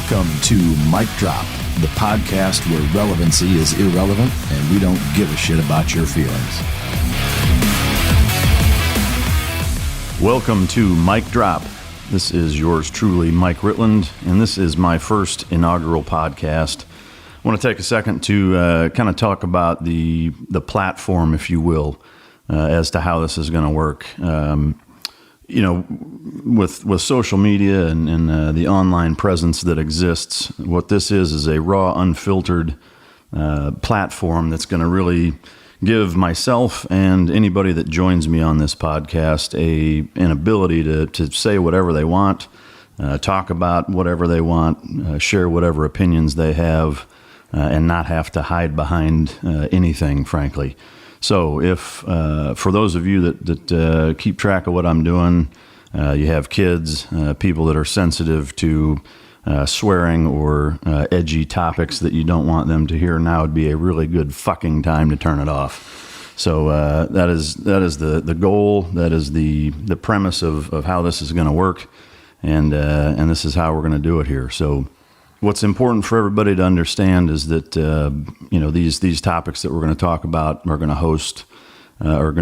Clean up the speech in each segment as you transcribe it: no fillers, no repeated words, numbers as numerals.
Welcome to Mic Drop, the podcast where relevancy is irrelevant and we don't give a shit about your feelings. Welcome to Mic Drop. This is yours truly, Mike Ritland, and this is my first inaugural podcast. I want to take a second to kind of talk about the platform, if you will, as to how this is going to work. With social media and the online presence that exists, what this is a raw, unfiltered platform that's going to really give myself and anybody that joins me on this podcast an ability to say whatever they want, talk about whatever they want, share whatever opinions they have, and not have to hide behind anything, frankly. So if, for those of you that keep track of what I'm doing, you have kids, people that are sensitive to swearing or edgy topics that you don't want them to hear, now would be a really good fucking time to turn it off. So that is the goal. That is the premise of how this is going to work, and this is how we're going to do it here. So what's important for everybody to understand is that these topics that we're going to talk about are going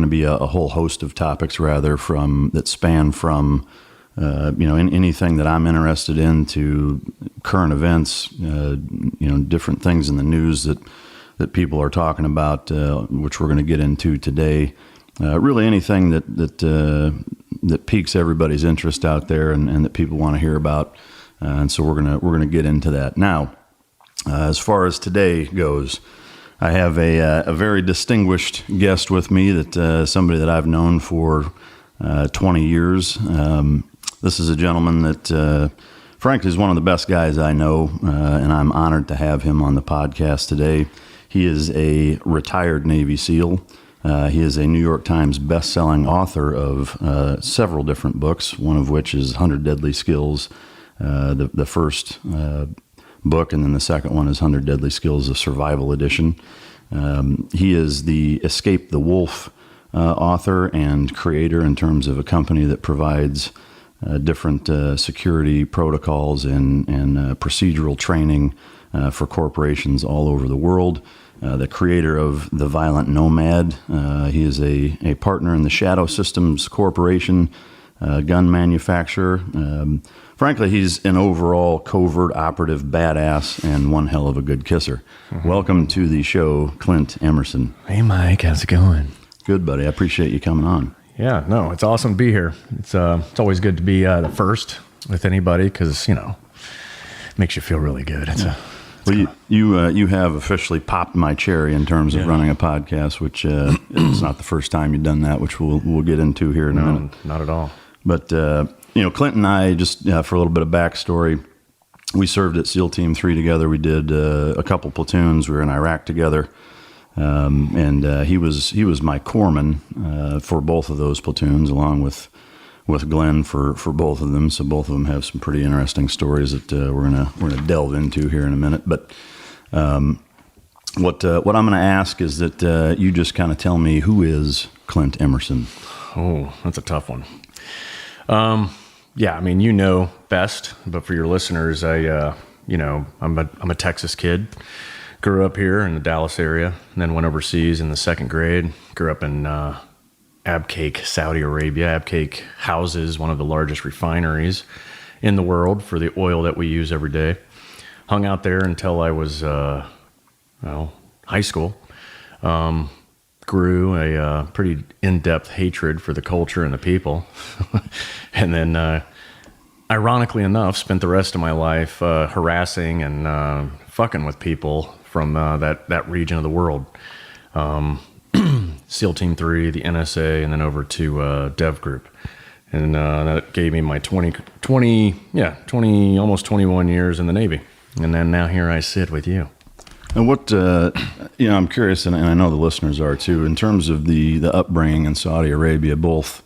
to be a whole host of topics rather that span from anything that I'm interested in to current events, different things in the news that people are talking about, which we're going to get into today. Really anything that piques everybody's interest out there and that people want to hear about. And so we're gonna get into that. Now, as far as today goes, I have a very distinguished guest with me, that somebody that I've known for 20 years. This is a gentleman that, frankly, is one of the best guys I know, and I'm honored to have him on the podcast today. He is a retired Navy SEAL. He is a New York Times bestselling author of several different books, one of which is 100 Deadly Skills. The first book, and then the second one is 100 Deadly Skills, the Survival Edition. He is the Escape the Wolf author and creator in terms of a company that provides different security protocols and procedural training for corporations all over the world. The creator of The Violent Nomad. He is a partner in the Shadow Systems Corporation, gun manufacturer. Frankly, he's an overall covert operative badass and one hell of a good kisser. Mm-hmm. Welcome to the show, Clint Emerson. Hey, Mike. How's it going? Good, buddy. I appreciate you coming on. Yeah, no, it's awesome to be here. It's always good to be the first with anybody because, it makes you feel really good. You have officially popped my cherry in terms of running a podcast, which it's not the first time you've done that, which we'll get into here in a minute. Not at all. But, Clint and I, just for a little bit of backstory, we served at SEAL Team 3 together. We did a couple platoons. We were in Iraq together. And he was my corpsman for both of those platoons, along with Glenn for both of them. So both of them have some pretty interesting stories that we're gonna delve into here in a minute. But what I'm gonna ask is that you just kind of tell me, who is Clint Emerson? Oh, that's a tough one. Best, but for your listeners, I'm a Texas kid. Grew up here in the Dallas area, and then went overseas in the second grade. Grew up in Abqaiq, Saudi Arabia. Abqaiq houses one of the largest refineries in the world for the oil that we use every day. Hung out there until I was high school. Grew a pretty in-depth hatred for the culture and the people. And then, ironically enough, spent the rest of my life harassing and fucking with people from that region of the world. SEAL Team 3, the NSA, and then over to Dev Group. And that gave me my 20, almost 21 years in the Navy. And then now here I sit with you. And what, I'm curious, and I know the listeners are too, in terms of the upbringing in Saudi Arabia, both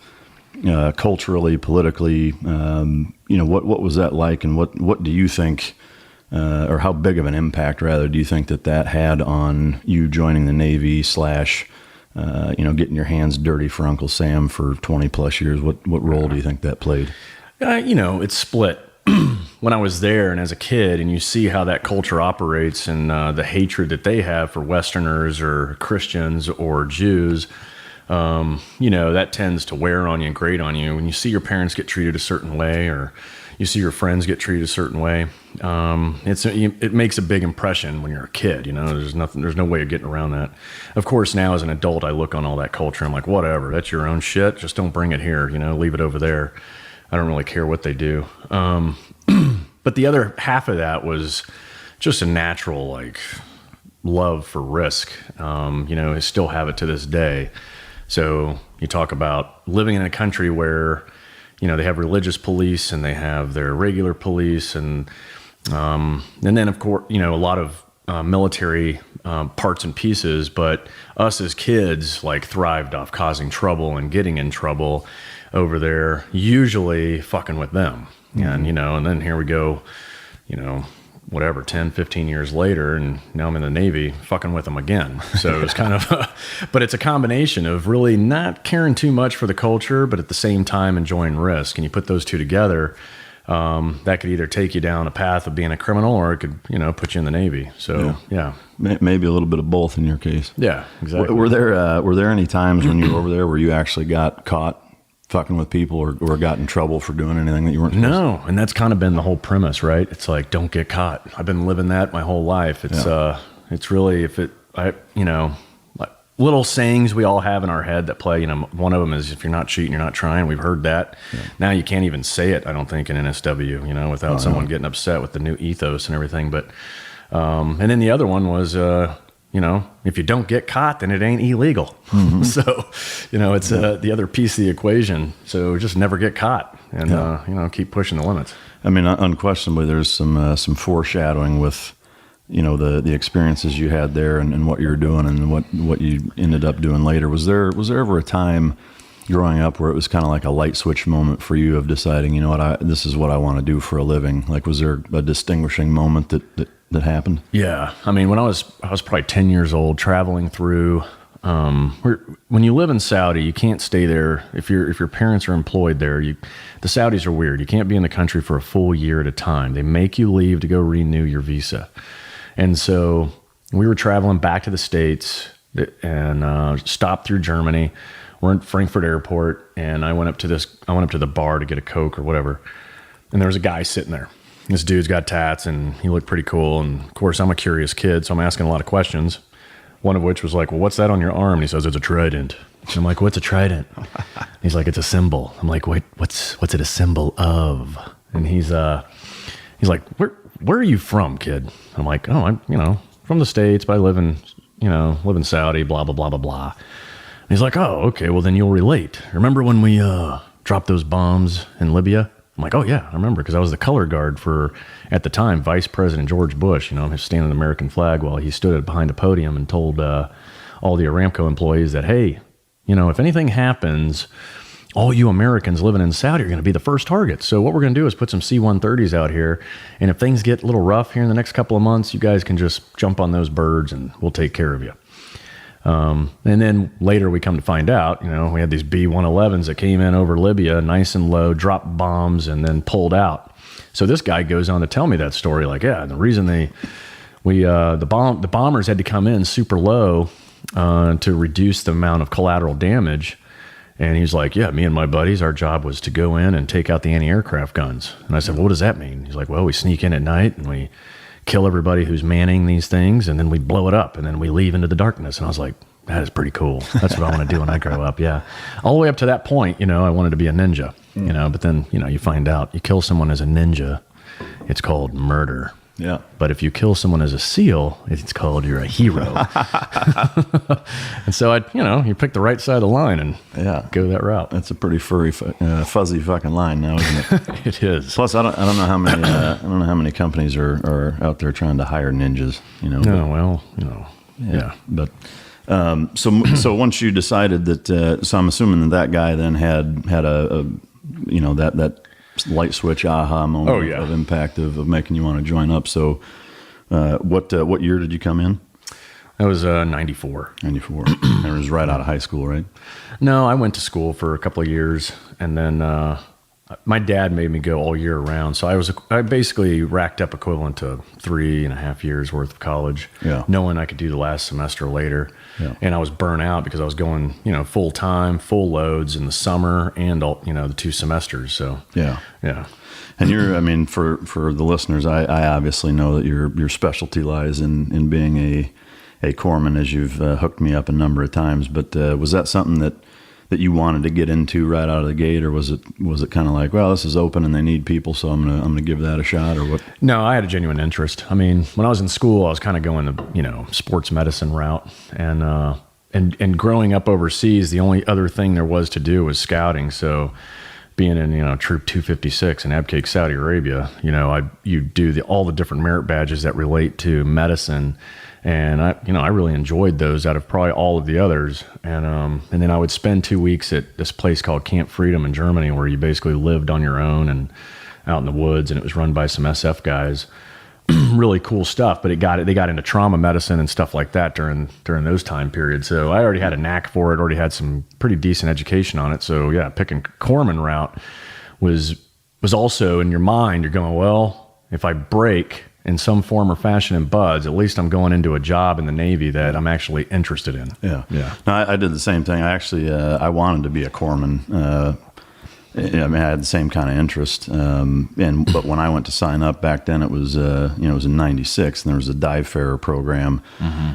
culturally, politically, what was that like, and what do you think, or how big of an impact, rather, do you think that had on you joining the Navy / getting your hands dirty for Uncle Sam for 20 plus years? What role do you think that played? It's split. when I was there and as a kid, and you see how that culture operates and the hatred that they have for Westerners or Christians or Jews, that tends to wear on you and grate on you. When you see your parents get treated a certain way, or you see your friends get treated a certain way, it makes a big impression when you're a kid. There's no way of getting around that. Of course, now as an adult, I look on all that culture. I'm like, whatever, that's your own shit. Just don't bring it here. Leave it over there. I don't really care what they do. But the other half of that was just a natural love for risk. I still have it to this day. So you talk about living in a country where, they have religious police and they have their regular police, and then of course, a lot of military parts and pieces. But us as kids thrived off causing trouble and getting in trouble over there, usually fucking with them. And, and then here we go, 10, 15 years later, and now I'm in the Navy fucking with them again. So it's kind of, but it's a combination of really not caring too much for the culture, but at the same time enjoying risk. And you put those two together, that could either take you down a path of being a criminal, or it could, put you in the Navy. So, yeah. Maybe a little bit of both in your case. Yeah, exactly. Were there any times when you were over there where you actually got caught fucking with people or got in trouble for doing anything that you weren't supposed to? No, and that's kind of been the whole premise, right? It's don't get caught. I've been living that my whole life. It's really, little sayings we all have in our head that play. One of them is, if you're not cheating, you're not trying. We've heard that. Yeah. Now you can't even say it, I don't think, in NSW, without someone getting upset with the new ethos and everything. But, and then the other one was, if you don't get caught, then it ain't illegal. Mm-hmm. So, it's the other piece of the equation. So just never get caught and, keep pushing the limits. I mean, unquestionably, there's some foreshadowing with, the experiences you had there and what you were doing and what you ended up doing later. Was there ever a time growing up where it was kind of like a light switch moment for you of deciding, this is what I want to do for a living? Was there a distinguishing moment that happened? Yeah. I mean, when I was probably 10 years old, traveling through, when you live in Saudi, you can't stay there. If your parents are employed there, the Saudis are weird. You can't be in the country for a full year at a time. They make you leave to go renew your visa. And so we were traveling back to the States and stopped through Germany. We're in Frankfurt Airport, and I went up to the bar to get a Coke or whatever. And there was a guy sitting there. This dude's got tats, and he looked pretty cool. And of course, I'm a curious kid, so I'm asking a lot of questions. One of which was well, what's that on your arm? And he says, it's a trident. And I'm like, what's a trident? He's like, it's a symbol. I'm like, wait, what's it a symbol of? And he's like, where are you from, kid? I'm like, oh, I'm, from the States, but I live in Saudi, blah, blah, blah, blah, blah. And he's like, oh, okay, well then you'll relate. Remember when we dropped those bombs in Libya? I'm like, oh yeah, I remember, because I was the color guard for, at the time, Vice President George Bush. I was standing the American flag while he stood behind a podium and told all the Aramco employees that, hey, if anything happens, all you Americans living in Saudi are going to be the first targets. So what we're going to do is put some C-130s out here, and if things get a little rough here in the next couple of months, you guys can just jump on those birds and we'll take care of you. And then later we come to find out, we had these B-111s that came in over Libya, nice and low, dropped bombs, and then pulled out. So this guy goes on to tell me that story, the reason the bombers had to come in super low to reduce the amount of collateral damage. And he's like, yeah, me and my buddies, our job was to go in and take out the anti-aircraft guns. And I said, well, what does that mean? He's like, well, we sneak in at night and we kill everybody who's manning these things, and then we blow it up, and then we leave into the darkness. And I was like, that is pretty cool. That's what I want to do when I grow up. Yeah. All the way up to that point, I wanted to be a ninja, but then, you find out you kill someone as a ninja, it's called murder. Yeah. But if you kill someone as a SEAL, it's called you're a hero. And so you pick the right side of the line and go that route. That's a pretty furry, fuzzy fucking line now, isn't it? It is. Plus, I don't know how many how many companies are out there trying to hire ninjas. Yeah. But so once you decided that, so I'm assuming that guy then had a that light switch aha moment of impact of making you want to join up. So what year did you come in? That was 94. 94. And it was right out of high school, right? No, I went to school for a couple of years, and then my dad made me go all year round. So I basically racked up equivalent to 3.5 years worth of college, knowing I could do the last semester later. Yeah. And I was burnt out because I was going, full time, full loads in the summer and all, the 2 semesters. So yeah. And for the listeners, I obviously know that your specialty lies in being a corpsman, as you've hooked me up a number of times. But was that something that you wanted to get into right out of the gate, or was it kind of like, well, this is open and they need people, so I'm gonna give that a shot, or what? No, I had a genuine interest. I mean, when I was in school, I was kind of going the sports medicine route, and growing up overseas, the only other thing there was to do was scouting. So being in Troop 256 in Abqaiq, Saudi Arabia, you do all the different merit badges that relate to medicine. And I really enjoyed those out of probably all of the others. And then I would spend 2 weeks at this place called Camp Freedom in Germany, where you basically lived on your own and out in the woods, and it was run by some SF guys. Really cool stuff, but they got into trauma medicine and stuff like that during those time periods. So I already had a knack for it, already had some pretty decent education on it. So yeah, picking corpsman route was also in your mind. You're going, well, if I break in some form or fashion in buds, at least I'm going into a job in the Navy that I'm actually interested in. Yeah. No, I did the same thing. I actually, I wanted to be a corpsman. I had the same kind of interest. But when I went to sign up back then, it was, it was in '96, and there was a dive farer program,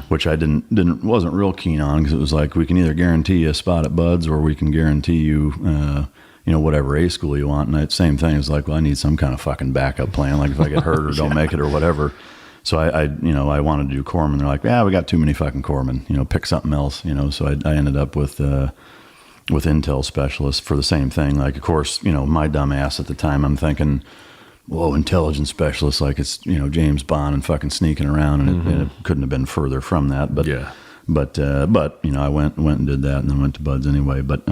which I wasn't real keen on, because it was like, we can either guarantee you a spot at buds, or we can guarantee you, whatever A school you want. And the same thing is like, well, I need some kind of fucking backup plan. Like if I get hurt or don't make it or whatever. So I wanted to do corpsman. They're like, we got too many fucking corpsmen, pick something else, So I ended up with intel specialists for the same thing. Like, of course, my dumb ass at the time, I'm thinking, whoa, intelligence specialist, like it's, James Bond and fucking sneaking around. And it couldn't have been further from that. But, I went and did that, and then went to buds anyway. But,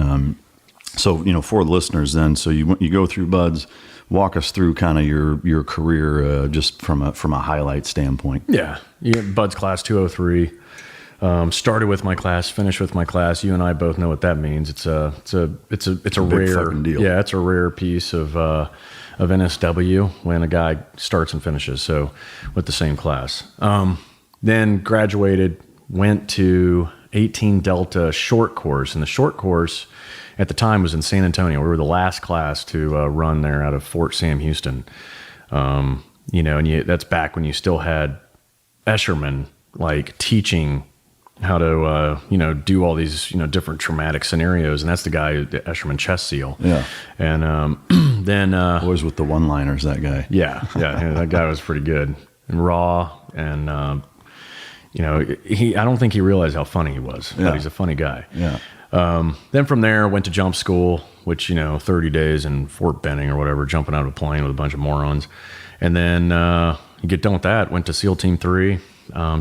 so, for the listeners then, so you go through buds, walk us through kind of your career, just from a highlight standpoint. Yeah. Buds class 203, started with my class, finished with my class. You and I both know what that means. It's a rare fucking deal. Yeah. It's a rare piece of NSW when a guy starts and finishes. So with the same class, then graduated, went to 18 Delta short course, and the short course at the time was in San Antonio. We were the last class to run there out of Fort Sam Houston. And that's back when you still had Escherman like teaching how to, do all these, different traumatic scenarios. And that's the guy, the Escherman chest seal. Yeah. And then... always with the one-liners, that guy. Yeah, that guy was pretty good and raw. And, I don't think he realized how funny he was, but he's a funny guy. Yeah. Then from there, went to jump school, which, 30 days in Fort Benning or whatever, jumping out of a plane with a bunch of morons. And then you get done with that, went to SEAL Team 3,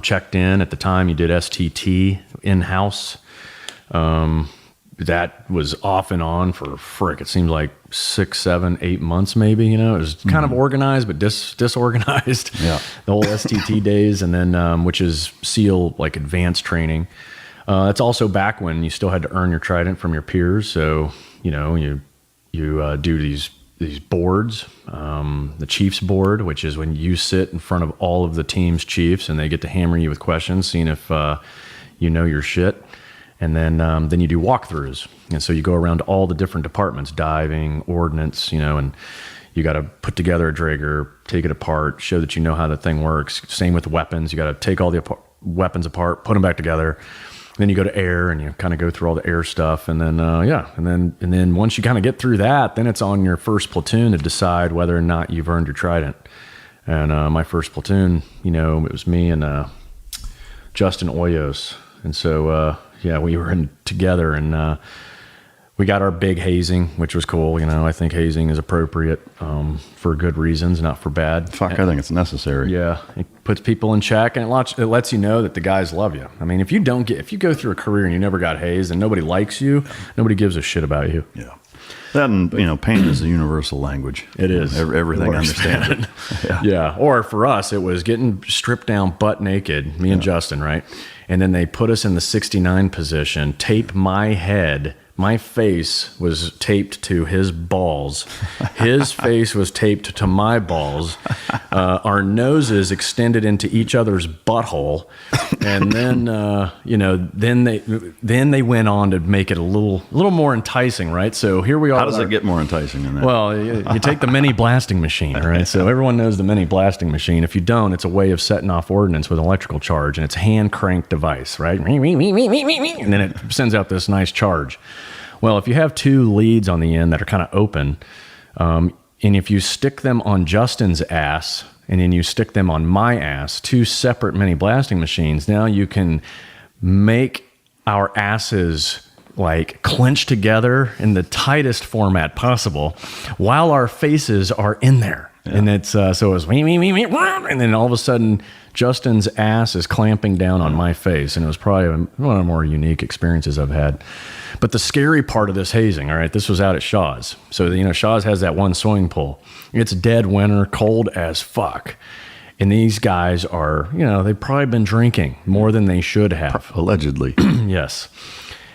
checked in. At the time, you did STT in-house. That was off and on for it seemed like 6, 7, 8 months maybe. It was kind of organized, but disorganized. Yeah. The whole STT days, and then which is SEAL like advanced training. It's also back when you still had to earn your trident from your peers. So, you do these boards, the Chiefs board, which is when you sit in front of all of the team's chiefs and they get to hammer you with questions, seeing if you know your shit. And then you do walkthroughs. And so you go around to all the different departments, diving, ordnance, and you got to put together a Draeger, take it apart, show that you know how the thing works. Same with weapons. You got to take all the weapons apart, put them back together. Then you go to air, and you kind of go through all the air stuff. And then, and then once you kind of get through that, then it's on your first platoon to decide whether or not you've earned your trident. And my first platoon, it was me and Justin Hoyos. And so, we were in together, and we got our big hazing, which was cool. I think hazing is appropriate for good reasons, not for bad. I think it's necessary. Yeah, it puts people in check, and it lets you know that the guys love you. I mean, if you go through a career and you never got hazed and nobody likes you, nobody gives a shit about you. Yeah. That and, pain is a universal language. It is. Everything understands it. Yeah. Or for us, it was getting stripped down butt naked, me and Justin, right? And then they put us in the 69 position, tape my head my face was taped to his balls. His face was taped to my balls. Our noses extended into each other's butthole, and then then they went on to make it a little more enticing, right? So here we are. How does it get more enticing than that? Well, you take the mini blasting machine, right? So everyone knows the mini blasting machine. If you don't, it's a way of setting off ordnance with an electrical charge, and it's a hand cranked device, right? And then it sends out this nice charge. Well, if you have two leads on the end that are kind of open, and if you stick them on Justin's ass and then you stick them on my ass, two separate mini blasting machines, now you can make our asses like clench together in the tightest format possible while our faces are in there. Yeah. And it's so it was and then all of a sudden Justin's ass is clamping down on my face, and it was probably one of the more unique experiences I've had. But the scary part of this hazing, all right, this was out at Shaw's. So, Shaw's has that one swimming pool. It's dead winter, cold as fuck. And these guys are, they've probably been drinking more than they should have. Allegedly. Yes.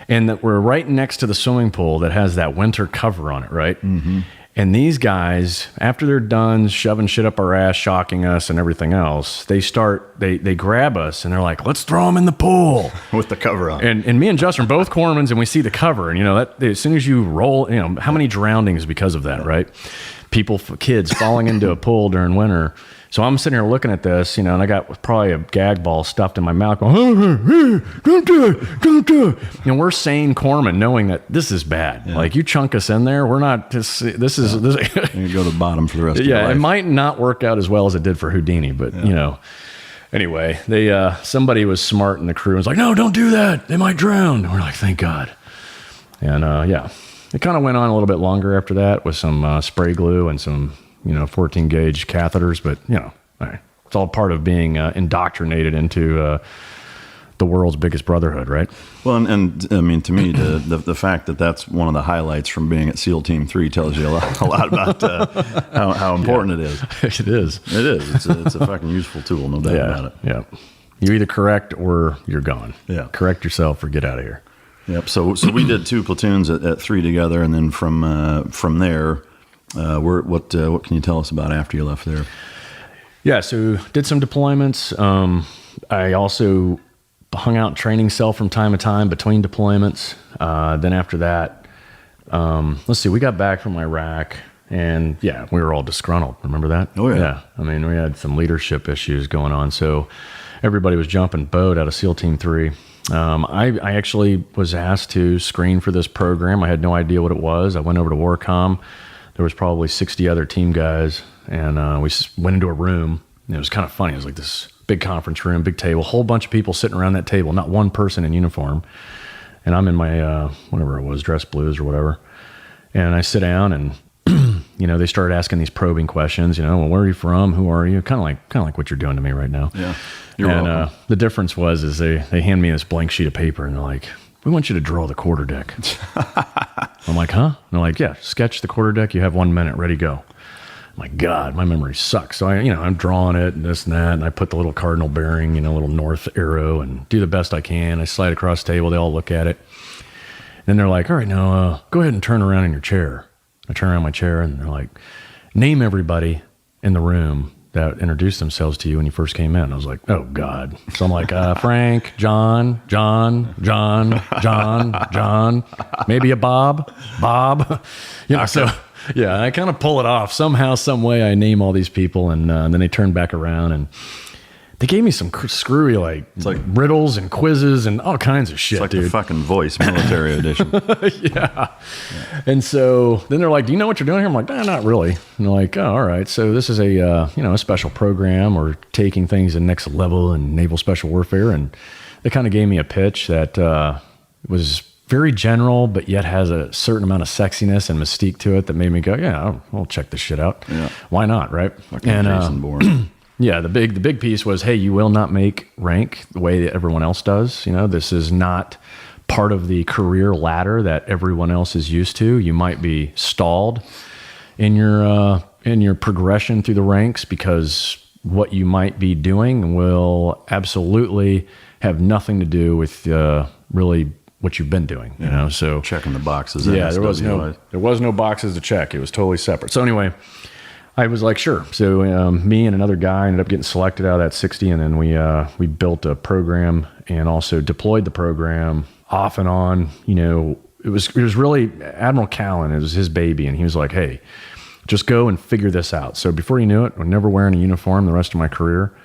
And that we're right next to the swimming pool that has that winter cover on it, right? Mm-hmm. And these guys, after they're done shoving shit up our ass, shocking us and everything else, they grab us and they're like, let's throw them in the pool. With the cover on. And me and Justin are both corpsmen, and we see the cover. And, that as soon as you roll, how many drownings because of that, right? Kids falling into a pool during winter. So I'm sitting here looking at this, and I got probably a gag ball stuffed in my mouth going, don't do it. We're sane corpsmen knowing that this is bad. Yeah. Like, you chunk us in there, we're not, this You go to the bottom for the rest of your life. Yeah, it might not work out as well as it did for Houdini, but, anyway, somebody was smart in the crew and was like, no, don't do that. They might drown. And we're like, thank God. And, it kind of went on a little bit longer after that with some spray glue and some 14 gauge catheters, but it's all part of being indoctrinated into the world's biggest brotherhood, right? Well, and I mean, to me, the fact that that's one of the highlights from being at SEAL Team 3 tells you a lot about how important it is. It is. It is. It's a fucking useful tool, no doubt about it. Yeah. You either correct or you're gone. Yeah. Correct yourself or get out of here. Yep. So we did 2 platoons at 3 together, and then from there. What can you tell us about after you left there? Yeah, so did some deployments. I also hung out in training cell from time to time between deployments. Then after that, let's see, we got back from Iraq, and we were all disgruntled. Remember that? Oh, yeah. Yeah. I mean, we had some leadership issues going on, so everybody was jumping boat out of SEAL Team 3. I actually was asked to screen for this program. I had no idea what it was. I went over to Warcom. There was probably 60 other team guys, and we went into a room. And it was kind of funny. It was like this big conference room, big table, whole bunch of people sitting around that table, not one person in uniform. And I'm in my, whatever it was, dress blues or whatever. And I sit down, and, they started asking these probing questions, well, where are you from? Who are you? Kind of like what you're doing to me right now. Yeah. You're welcome. The difference is they hand me this blank sheet of paper, and they're like, we want you to draw the quarter deck. I'm like, huh? And they're like, yeah, sketch the quarter deck. You have 1 minute, ready, go. My God, my memory sucks. So I'm drawing it and this and that, and I put the little cardinal bearing, little north arrow, and do the best I can. I slide across the table. They all look at it. And they're like, all right, now go ahead and turn around in your chair. I turn around my chair, and they're like, name everybody in the room that introduced themselves to you when you first came in. And I was like, oh God. So I'm like, Frank, John, maybe a Bob. So yeah, I kind of pull it off somehow, some way. I name all these people, and then they turn back around, and they gave me some screwy, it's like riddles and quizzes and all kinds of shit, it's like dude. The fucking Voice military edition. Yeah. And so then they're like, do you know what you're doing here? I'm like, nah, not really. And they're like, oh, all right. So this is a special program, or taking things to the next level in naval special warfare. And they kind of gave me a pitch that was very general, but yet has a certain amount of sexiness and mystique to it that made me go, yeah, I'll check this shit out. Yeah. Why not, right? Fucking Jason Bourne. Yeah, the big piece was, hey, you will not make rank the way that everyone else does. This is not part of the career ladder that everyone else is used to. You might be stalled in your progression through the ranks, because what you might be doing will absolutely have nothing to do with really what you've been doing, you know? So checking the boxes. Yeah, there was no boxes to check. It was totally separate. So anyway, I was like, sure. So me and another guy ended up getting selected out of that 60, and then we built a program and also deployed the program off and on. You know, it was really Admiral Callan. It was his baby, and he was like, hey, just go and figure this out. So before you knew it, I'm never wearing a uniform the rest of my career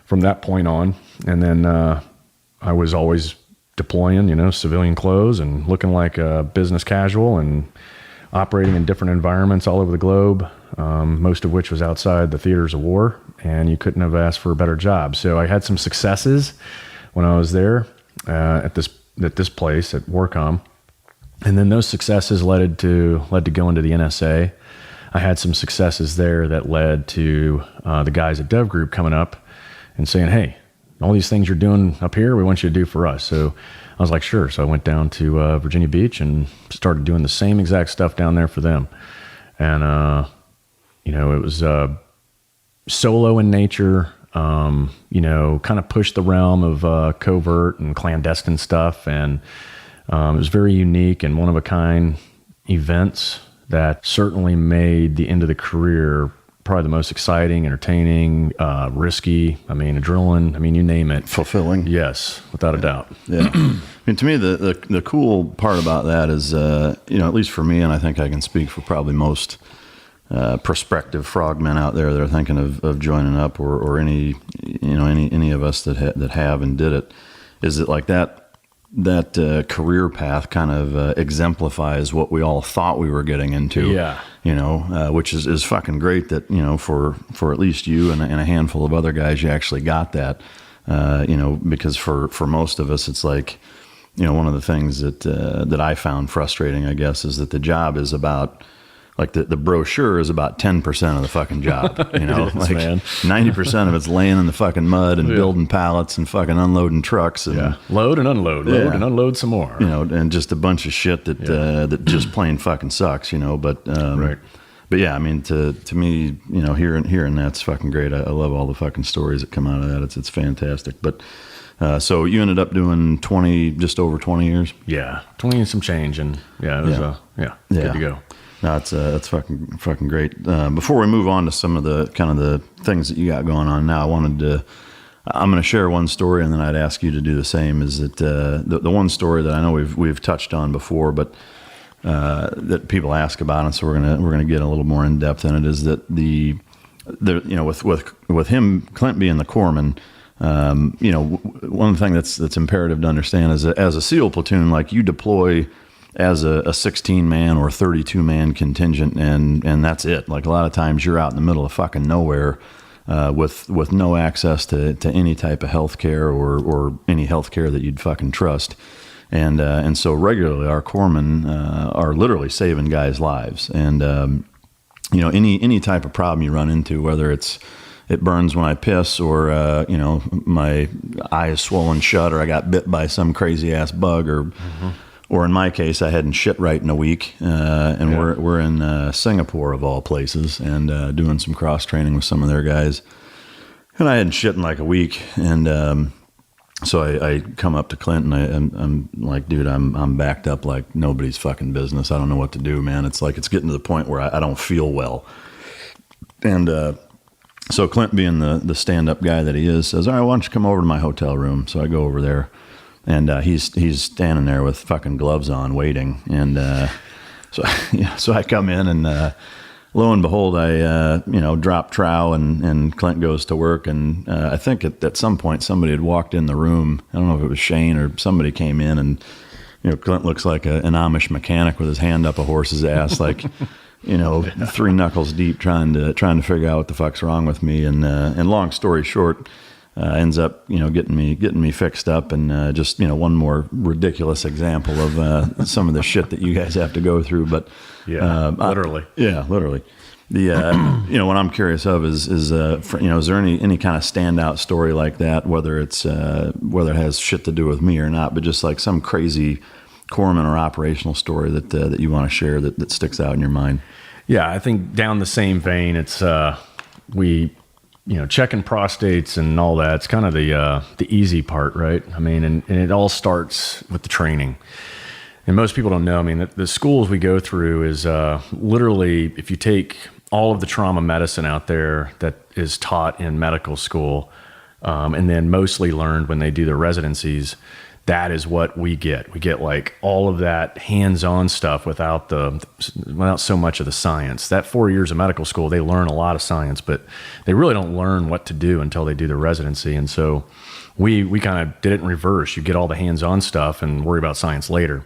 from that point on. And then I was always deploying, you know, civilian clothes and looking like a business casual and operating in different environments all over the globe, most of which was outside the theaters of war, and you couldn't have asked for a better job. So I had some successes when I was there at this place at Warcom, and then those successes led to go into the NSA. I had some successes there that led to the guys at Dev Group coming up and saying, hey, all these things you're doing up here, we want you to do for us. So I was like, sure. So I went down to Virginia Beach and started doing the same exact stuff down there for them. And, you know, it was solo in nature, you know, kind of pushed the realm of covert and clandestine stuff. And it was very unique and one-of-a-kind events that certainly made the end of the career probably the most exciting, entertaining, risky. I mean, adrenaline. I mean, you name it. Fulfilling. Yes, without a doubt. Yeah. I mean, to me, the cool part about that is, you know, at least for me, and I think I can speak for probably most prospective frogmen out there that are thinking of joining up, or any of us that have and did it, is that like that career path kind of exemplifies what we all thought we were getting into. Yeah. You know, which is fucking great that, you know, for at least you and a handful of other guys, you actually got that. You know, because for most of us, it's like, you know, one of the things that I found frustrating, I guess, is that the job is about, like the brochure is about 10% of the fucking job, you know, like 90% of it's laying in the fucking mud and building pallets and fucking unloading trucks and load and unload, load and unload some more, you know, and just a bunch of shit that just plain fucking sucks, you know, but yeah, I mean, to me, you know, hearing that's fucking great. I love all the fucking stories that come out of that. It's fantastic. But, so you ended up doing just over 20 years? Yeah. 20 and some change. And it was, good to go. No, it's fucking great. Before we move on to some of the kind of the things that you got going on now, I'm going to share one story, and then I'd ask you to do the same. Is that the one story that I know we've touched on before, but that people ask about, and so we're gonna get a little more in depth in it. Is that the you know, with him, Clint being the corpsman, you know, one thing that's imperative to understand is that as a SEAL platoon, like, you deploy as a 16-man or 32-man contingent, and that's it. Like, a lot of times you're out in the middle of fucking nowhere with no access to any type of healthcare or any healthcare that you'd fucking trust. And so regularly our corpsmen are literally saving guys' lives. And you know, any type of problem you run into, whether it burns when I piss, or you know, my eye is swollen shut, or I got bit by some crazy ass bug, or in my case, I hadn't shit right in a week, and we're in Singapore of all places, and doing some cross training with some of their guys, and I hadn't shit in like a week, and so I come up to Clint, and I'm like, dude, I'm backed up like nobody's fucking business. I don't know what to do, man. It's like, it's getting to the point where I don't feel well, and so Clint, being the stand-up guy that he is, says, all right, why don't you come over to my hotel room? So I go over there. And he's standing there with fucking gloves on, waiting. And so I come in, and lo and behold, I drop trow, and Clint goes to work. And I think at some point somebody had walked in the room. I don't know if it was Shane or somebody came in, and you know, Clint looks like an Amish mechanic with his hand up a horse's ass, like, you know, 3 knuckles deep, trying to figure out what the fuck's wrong with me. And long story short, ends up, you know, getting me fixed up, and just, you know, one more ridiculous example of some of the shit that you guys have to go through. But literally. Literally. The you know, what I'm curious of is you know, is there any kind of standout story like that, whether it has shit to do with me or not, but just like some crazy corpsman or operational story that you want to share that sticks out in your mind? Yeah, I think down the same vein, it's we checking prostates and all that. It's kind of the easy part, right? I mean, and it all starts with the training. And most people don't know. I mean, the schools we go through is literally, if you take all of the trauma medicine out there that is taught in medical school, and then mostly learned when they do their residencies, that is what we get. We get like all of that hands-on stuff without so much of the science. That 4 years of medical school, they learn a lot of science, but they really don't learn what to do until they do their residency. And so we kind of did it in reverse. You get all the hands-on stuff and worry about science later.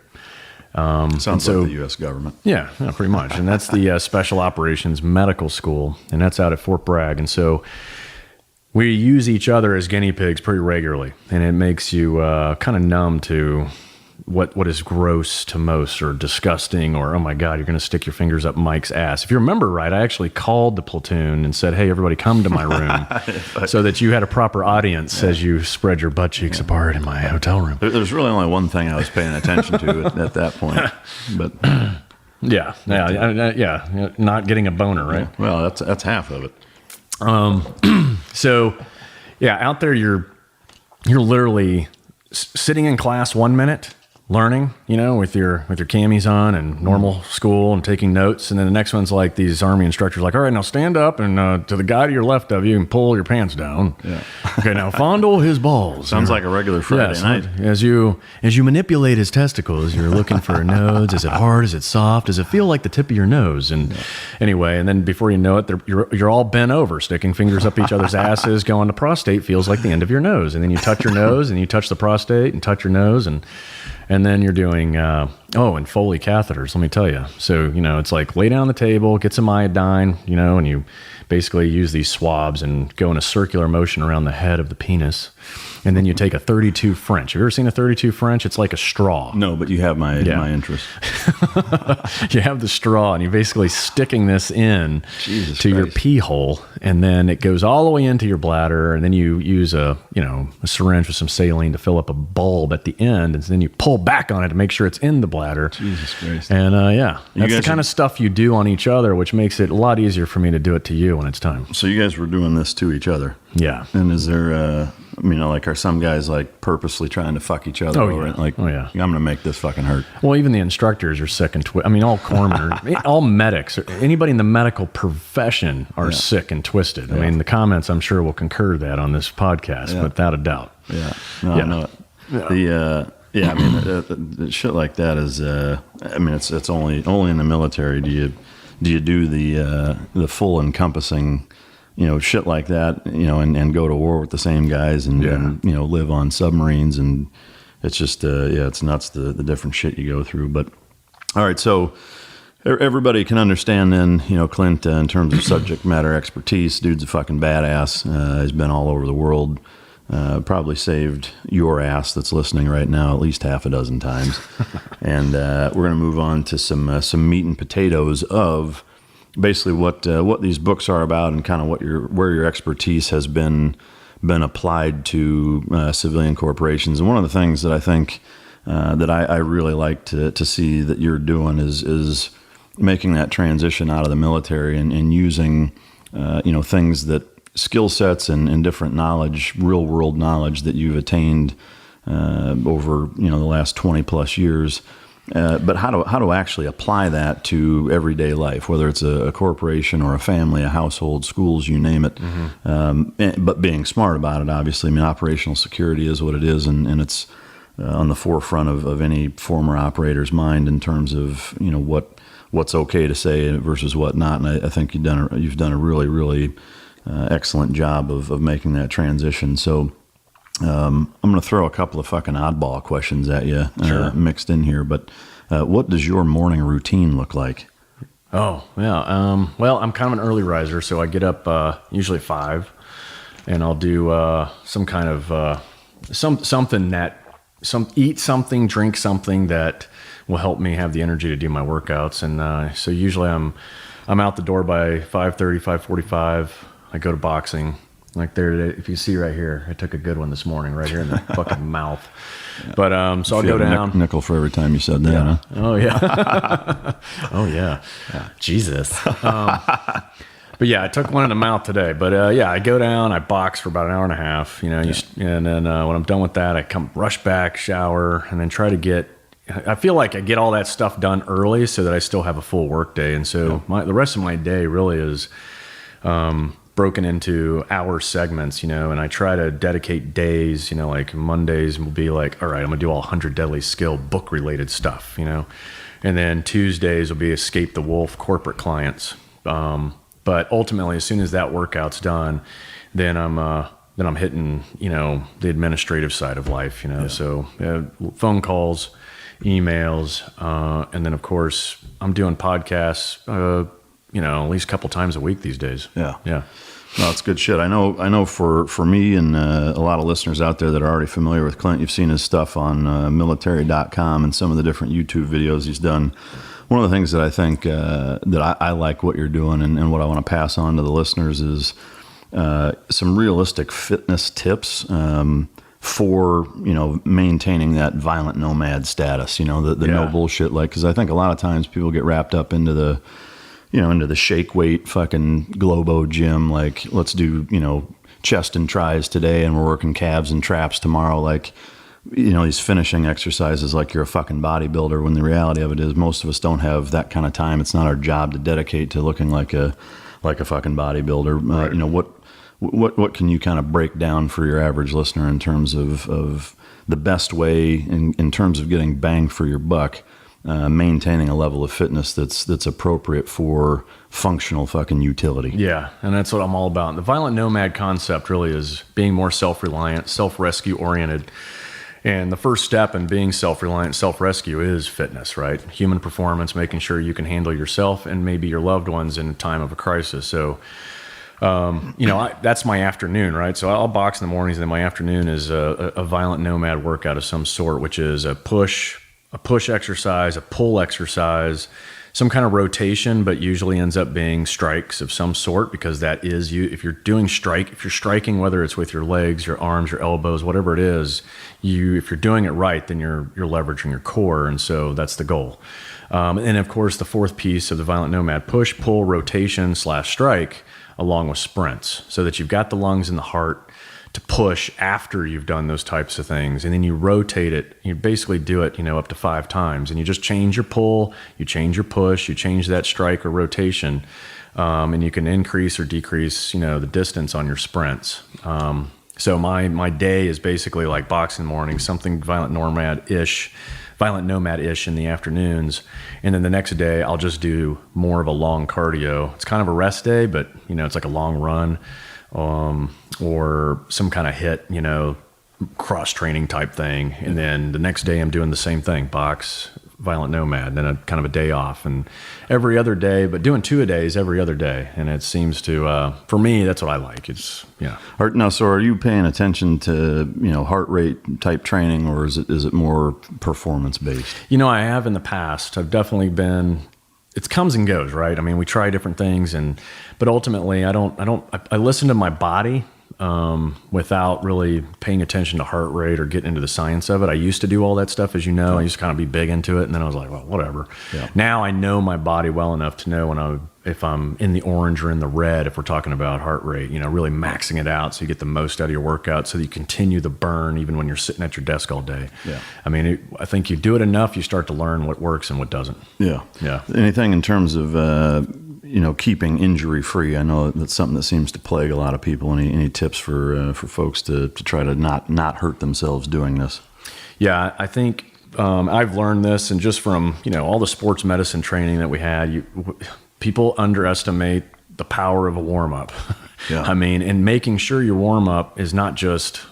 Sounds like the U.S. government. Yeah, pretty much. And that's the Special Operations Medical School, and that's out at Fort Bragg. And so we use each other as guinea pigs pretty regularly, and it makes you kind of numb to what is gross to most, or disgusting, or, oh my God, you're going to stick your fingers up Mike's ass. If you remember right, I actually called the platoon and said, hey, everybody come to my room, so that you had a proper audience as you spread your butt cheeks apart in my hotel room. There's really only one thing I was paying attention to at that point. But yeah, not getting a boner, right? Yeah, well, that's half of it. So yeah, out there, you're literally sitting in class 1 minute, learning, with your camis on and normal school and taking notes. And then the next one's like these Army instructors like, all right, now stand up and to the guy to your left of you and pull your pants down. Yeah. Okay, now fondle his balls. Sounds like a regular Friday night. As you manipulate his testicles, you're looking for nodes. Is it hard? Is it soft? Does it feel like the tip of your nose? And anyway, and then before you know it, you're all bent over, sticking fingers up each other's asses, going, the prostate feels like the end of your nose. And then you touch your nose and you touch the prostate and touch your nose, and then you're doing, and Foley catheters, let me tell you. So, it's like lay down on the table, get some iodine, and you basically use these swabs and go in a circular motion around the head of the penis. And then you take a 32 French. Have you ever seen a 32 French? It's like a straw. No, but you have my interest. You have the straw, and you're basically sticking this in your pee hole, and then it goes all the way into your bladder, and then you use a syringe with some saline to fill up a bulb at the end, and then you pull back on it to make sure it's in the bladder. Jesus Christ. And that's the kind of stuff you do on each other, which makes it a lot easier for me to do it to you when it's time. So you guys were doing this to each other? Yeah. And is there, are some guys like purposely trying to fuck each other over it? Like, I'm going to make this fucking hurt. Well, even the instructors are sick and twisted. All corpsmen, all medics, anybody in the medical profession are sick and twisted. Yeah. The comments, I'm sure, will concur that on this podcast, without a doubt. Yeah. No, I know it. The shit like that is, it's only in the military do you do the full encompassing, shit like that, and go to war with the same guys and live on submarines, and it's just, it's nuts the different shit you go through. But all right, so everybody can understand then, Clint, in terms of subject matter expertise, dude's a fucking badass. He's been all over the world. Probably saved your ass that's listening right now at least half a dozen times. And we're going to move on to some meat and potatoes of basically what these books are about, and kind of where your expertise has been applied to civilian corporations. And one of the things that I think that I really like to see that you're doing is making that transition out of the military and using things that skill sets and different knowledge, real world knowledge that you've attained over the last 20 plus years. But how to actually apply that to everyday life, whether it's a corporation or a family, a household, schools, you name it. Mm-hmm. But being smart about it, obviously. Operational security is what it is, and it's on the forefront of any former operator's mind in terms of what's okay to say versus what not. And I think you've done a really, really excellent job of making that transition. So I'm going to throw a couple of fucking oddball questions at you mixed in here, but what does your morning routine look like? Oh, yeah. Well, I'm kind of an early riser, so I get up usually 5, and I'll do some kind of eat something, drink something that will help me have the energy to do my workouts. And so usually I'm out the door by 5:30, 5:45. I go to boxing. Like there, if you see right here, I took a good one this morning, right here in the fucking mouth. Yeah. But so I'll go down. Nickel for every time you said that. Yeah. Huh? Oh yeah. Oh yeah. Jesus. But But yeah, I took one in the mouth today. But yeah, I go down, I box for about an hour and a half, you know, and then when I'm done with that, I rush back, shower, and then try to I feel like I get all that stuff done early so that I still have a full work day. And so the rest of my day really is broken into hour segments, you know, and I try to dedicate days, you know, like Mondays will be like, all right, I'm gonna do all 100 Deadly Skill book related stuff, you know, and then Tuesdays will be Escape the Wolf corporate clients. But ultimately, as soon as that workout's done, then I'm hitting, you know, the administrative side of life, you know, so phone calls, emails, and then of course I'm doing podcasts, you know, at least a couple times a week these days. Yeah. Yeah. No, it's good shit. I know for me and a lot of listeners out there that are already familiar with Clint, you've seen his stuff on military.com and some of the different YouTube videos he's done. One of the things that I think that I like what you're doing and what I want to pass on to the listeners is some realistic fitness tips for, you know, maintaining that violent nomad status, you know, the no bullshit, like, because I think a lot of times people get wrapped up into the shake weight fucking Globo gym, like, let's do, you know, chest and tries today and we're working calves and traps tomorrow, like, you know, these finishing exercises like you're a fucking bodybuilder, when the reality of it is most of us don't have that kind of time. It's not our job to dedicate to looking like a fucking bodybuilder. Right. You know, what can you kind of break down for your average listener in terms of the best way in terms of getting bang for your buck, maintaining a level of fitness that's appropriate for functional fucking utility? Yeah, and that's what I'm all about. The violent nomad concept really is being more self-reliant, self-rescue oriented. And the first step in being self-reliant, self-rescue is fitness, right? Human performance, making sure you can handle yourself and maybe your loved ones in a time of a crisis. So, you know, that's my afternoon, right? So I'll box in the mornings, and then my afternoon is a violent nomad workout of some sort, which is a push exercise, a pull exercise, some kind of rotation, but usually ends up being strikes of some sort, because that is you. If you're striking, whether it's with your legs, your arms, your elbows, whatever it is, if you're doing it right, then you're leveraging your core. And so that's the goal. And of course, the fourth piece of the violent nomad: push, pull, rotation / strike, along with sprints, so that you've got the lungs and the heart to push after you've done those types of things. And then you rotate it. You basically do it, you know, up to 5 times, and you just change your pull, you change your push, you change that strike or rotation. And you can increase or decrease, you know, the distance on your sprints. So my day is basically like boxing morning, something violent nomad-ish in the afternoons. And then the next day I'll just do more of a long cardio. It's kind of a rest day, but you know, it's like a long run, or some kind of hit, you know, cross training type thing. And then the next day I'm doing the same thing, box, violent nomad, and then a kind of a day off, and every other day, but doing 2-a-days every other day. And it seems to, for me, that's what I like. It's, yeah. Now, so are you paying attention to, you know, heart rate type training, or is it more performance based? You know, I have in the past. I've definitely been, it comes and goes, right? I mean, we try different things, but ultimately I listen to my body, without really paying attention to heart rate or getting into the science of it. I used to do all that stuff, as you know. I used to kind of be big into it, and then I was like, well, whatever. Yeah. Now I know my body well enough to know if I'm in the orange or in the red, if we're talking about heart rate, you know, really maxing it out so you get the most out of your workout, so that you continue the burn even when you're sitting at your desk all day. Yeah. I mean, I think you do it enough, you start to learn what works and what doesn't. Yeah. Yeah. Anything in terms of, you know, keeping injury free? I know that's something that seems to plague a lot of people. Any tips for folks to try to not hurt themselves doing this? Yeah, I think I've learned this, and just from, you know, all the sports medicine training that we had, people underestimate the power of a warm up. Yeah. I mean, and making sure your warm up is not just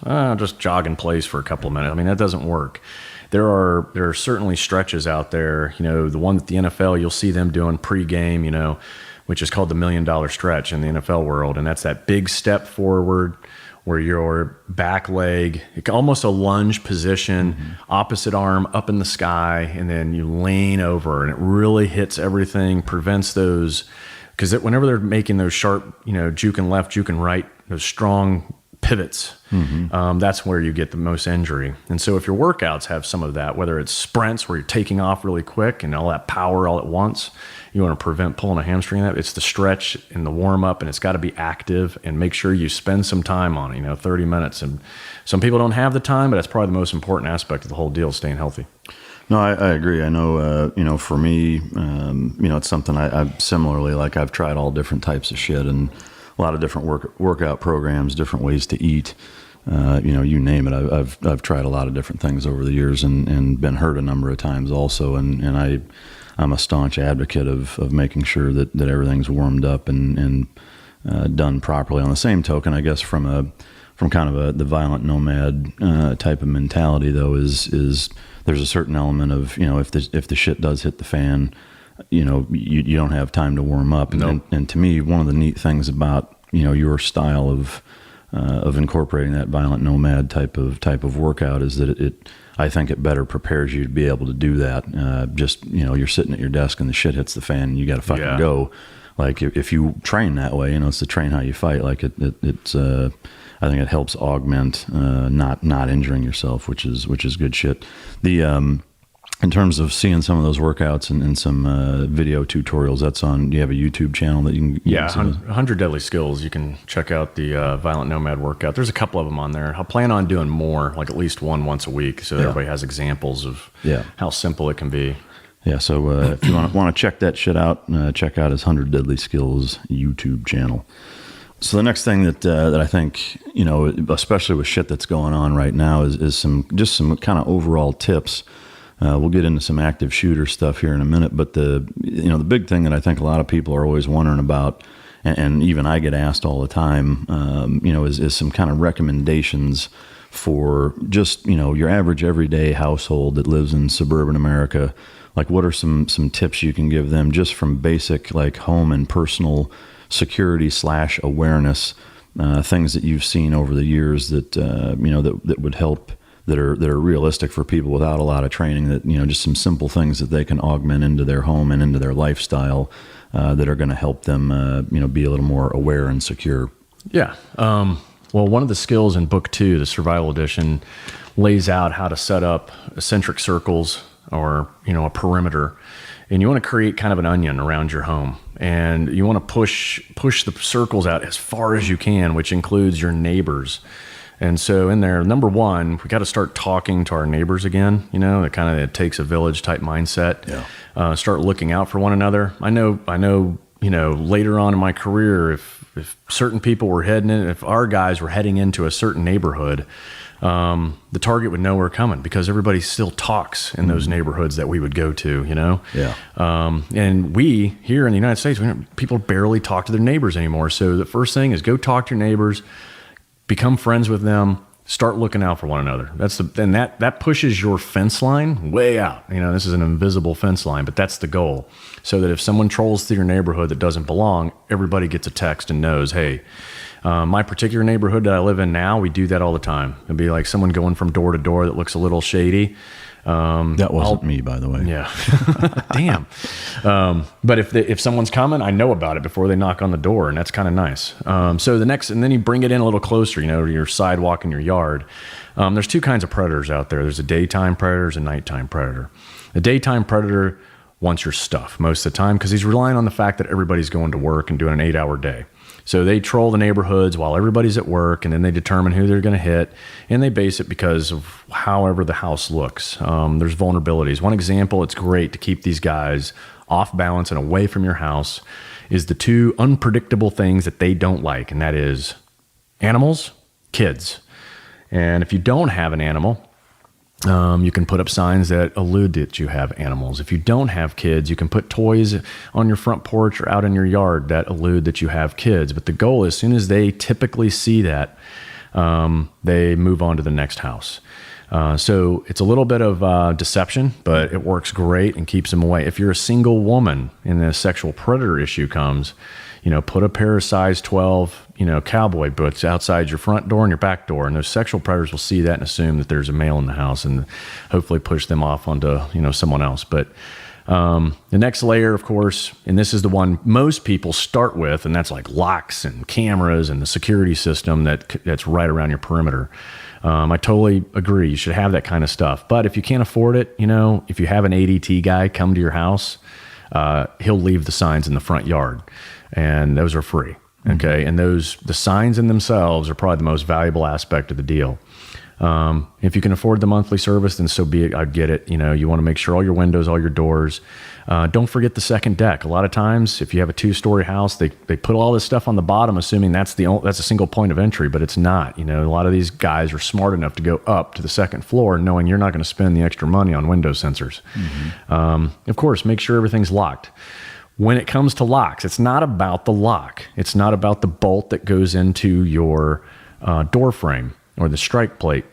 jog in place for a couple of minutes. I mean, that doesn't work. There are certainly stretches out there, you know, the one at the NFL, you'll see them doing pregame, you know, which is called the $1 million stretch in the NFL world. And that's that big step forward where your back leg, almost a lunge position, opposite arm up in the sky, and then you lean over, and it really hits everything, prevents those, because whenever they're making those sharp, you know, juking left, juking right, those strong pivots. That's where you get the most injury. And so if your workouts have some of that, whether it's sprints where you're taking off really quick and all that power all at once, you want to prevent pulling a hamstring. That it's the stretch and the warm up, and it's got to be active, and make sure you spend some time on it, 30 minutes. And some people don't have the time, but that's probably the most important aspect of the whole deal, staying healthy. No, I agree. I know, for me, it's something I've similarly, like I've tried all different types of shit and a lot of different workout programs, different ways to eat, you name it. I've tried a lot of different things over the years and been hurt a number of times also. And I'm a staunch advocate of making sure that everything's warmed up and done properly. On the same token, I guess from kind of the violent nomad type of mentality, though, is there's a certain element of, if the shit does hit the fan, you don't have time to warm up. Nope. And to me, one of the neat things about your style of incorporating that violent nomad type of workout is that I think it better prepares you to be able to do that. You're sitting at your desk and the shit hits the fan and you got to fucking go. Like if you train that way, it's to train how you fight. Like it's I think it helps augment not injuring yourself, which is good shit. In terms of seeing some of those workouts and some video tutorials, that's on. Do you have a YouTube channel that you can? 100 Deadly Skills. You can check out the Violent Nomad workout. There's a couple of them on there. I'll plan on doing more, like at least one once a week, so everybody has examples of how simple it can be. Yeah, so if you want to check that shit out, check out his 100 Deadly Skills YouTube channel. So the next thing that I think, especially with shit that's going on right now, is some kind of overall tips. We'll get into some active shooter stuff here in a minute, but the big thing that I think a lot of people are always wondering about, and even I get asked all the time, is some kind of recommendations for just your average everyday household that lives in suburban America. Like, what are some tips you can give them just from basic like home and personal security / awareness, things that you've seen over the years that that would help, that are realistic for people without a lot of training, that just some simple things that they can augment into their home and into their lifestyle that are going to help them be a little more aware and secure. Yeah. Well, one of the skills in book 2, the survival edition, lays out how to set up eccentric circles or a perimeter. And you want to create kind of an onion around your home, and you want to push the circles out as far as you can, which includes your neighbors. And so in there, number one, we got to start talking to our neighbors again. It takes a village type mindset. Yeah. Start looking out for one another. I know. Later on in my career, if certain people were if our guys were heading into a certain neighborhood, the target would know we're coming because everybody still talks in those neighborhoods that we would go to, Yeah. And we here in the United States, people barely talk to their neighbors anymore. So the first thing is go talk to your neighbors, become friends with them, start looking out for one another. That pushes your fence line way out. This is an invisible fence line, but that's the goal. So that if someone trolls through your neighborhood that doesn't belong, everybody gets a text and knows, hey, my particular neighborhood that I live in now, we do that all the time. It'd be like someone going from door to door that looks a little shady. That wasn't me, by the way. Yeah. Damn. But if someone's coming, I know about it before they knock on the door, and that's kind of nice. And then you bring it in a little closer, to your sidewalk in your yard. There's two kinds of predators out there. There's a daytime predator, there's a nighttime predator. The daytime predator wants your stuff most of the time because he's relying on the fact that everybody's going to work and doing an 8-hour day. So they troll the neighborhoods while everybody's at work, and then they determine who they're going to hit, and they base it because of however the house looks. There's vulnerabilities. One example, it's great to keep these guys off balance and away from your house, is the two unpredictable things that they don't like, and that is animals, kids. And if you don't have an animal, you can put up signs that allude that you have animals. If you don't have kids, you can put toys on your front porch or out in your yard that allude that you have kids. But the goal is, as soon as they typically see that, they move on to the next house. So it's a little bit of deception, but it works great and keeps them away. If you're a single woman and the sexual predator issue comes, put a pair of size 12, cowboy boots outside your front door and your back door. And those sexual predators will see that and assume that there's a male in the house and hopefully push them off onto, someone else. But The next layer, of course, and this is the one most people start with, and that's like locks and cameras and the security system that's right around your perimeter. I totally agree. You should have that kind of stuff. But if you can't afford it, if you have an ADT guy come to your house, he'll leave the signs in the front yard, and those are free. Okay. And the signs in themselves are probably the most valuable aspect of the deal. If you can afford the monthly service, then so be it. I get it. You want to make sure all your windows, all your doors, don't forget the second deck. A lot of times, if you have a 2-story house, they put all this stuff on the bottom, assuming that's a single point of entry, but it's not. A lot of these guys are smart enough to go up to the second floor, knowing you're not going to spend the extra money on window sensors. Of course, make sure everything's locked. When it comes to locks, it's not about the lock. It's not about the bolt that goes into your door frame or the strike plate.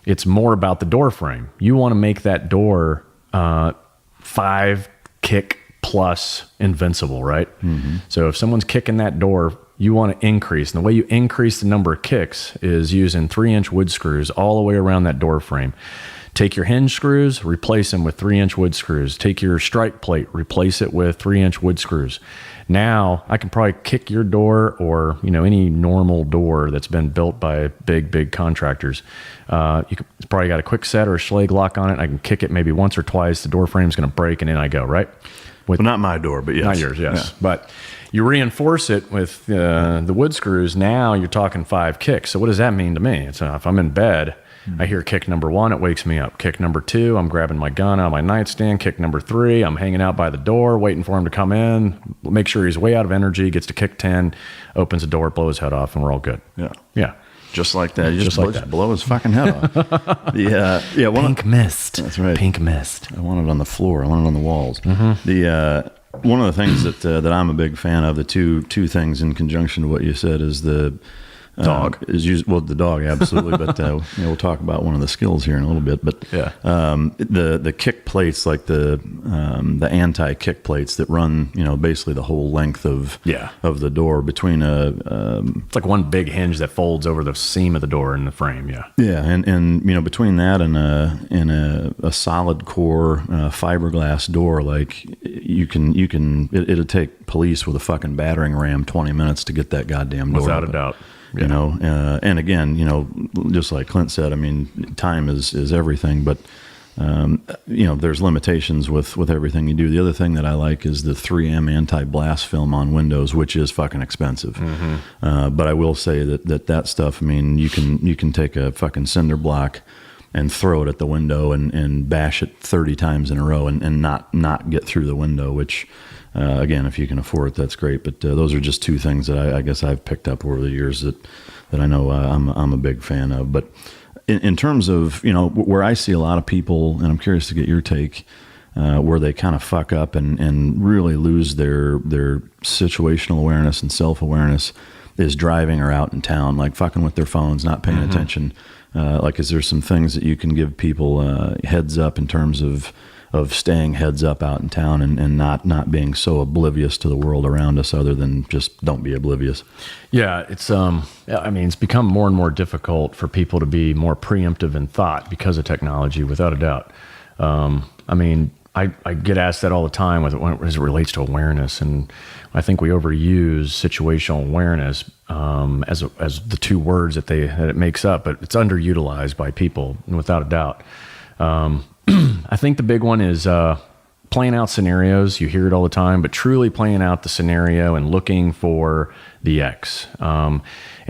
It's more about the door frame. You want to make that door 5 kick plus invincible, right? So if someone's kicking that door, you want to increase. And the way you increase the number of kicks is using 3-inch wood screws all the way around that door frame. Take your hinge screws, replace them with 3-inch wood screws. Take your strike plate, replace it with 3-inch wood screws. Now I can probably kick your door, or any normal door that's been built by big contractors. It's probably got a quick set or a Schlage lock on it. I can kick it maybe once or twice. The door frame's going to break, and in I go. Right? Well, not my door, but yes, not yours. Yes, yeah. But you reinforce it with the wood screws. Now you're talking 5 kicks. So what does that mean to me? It's if I'm in bed, I hear kick number 1, it wakes me up. Kick number 2, I'm grabbing my gun out of my nightstand. Kick number 3, I'm hanging out by the door, waiting for him to come in. Make sure he's way out of energy, gets to kick 10, opens the door, blow his head off, and we're all good. Yeah. Just like that. You just blow his fucking head off. Pink mist. That's right. Pink mist. I want it on the floor. I want it on the walls. One of the things that I'm a big fan of, the two things in conjunction to what you said, is the dog the dog, absolutely. But we'll talk about one of the skills here in a little bit. But the kick plates, like the anti-kick plates that run basically the whole length of the door between it's like one big hinge that folds over the seam of the door in the frame. And between that and a solid core fiberglass door, like it'll take police with a fucking battering ram 20 minutes to get that goddamn door without open. a doubt. And again, just like Clint said, I mean, time is everything, but there's limitations with everything you do. The other thing that I like is the 3M anti-blast film on windows, which is fucking expensive. But I will say that stuff, I mean, you can take a fucking cinder block and throw it at the window and bash it 30 times in a row and not get through the window, which, again, if you can afford it, that's great. But those are just 2 things that I guess I've picked up over the years that I know I'm a big fan of. But in terms of, where I see a lot of people, and I'm curious to get your take, where they kind of fuck up and really lose their situational awareness and self-awareness, is driving or out in town, like fucking with their phones, not paying attention. Is there some things that you can give people heads up in terms of staying heads up out in town and not being so oblivious to the world around us, other than just don't be oblivious? Yeah, it's it's become more and more difficult for people to be more preemptive in thought because of technology, without a doubt. I get asked that all the time as it relates to awareness, and I think we overuse situational awareness as the 2 words that it makes up, but it's underutilized by people, without a doubt. I think the big one is playing out scenarios. You hear it all the time, but truly playing out the scenario and looking for the X, and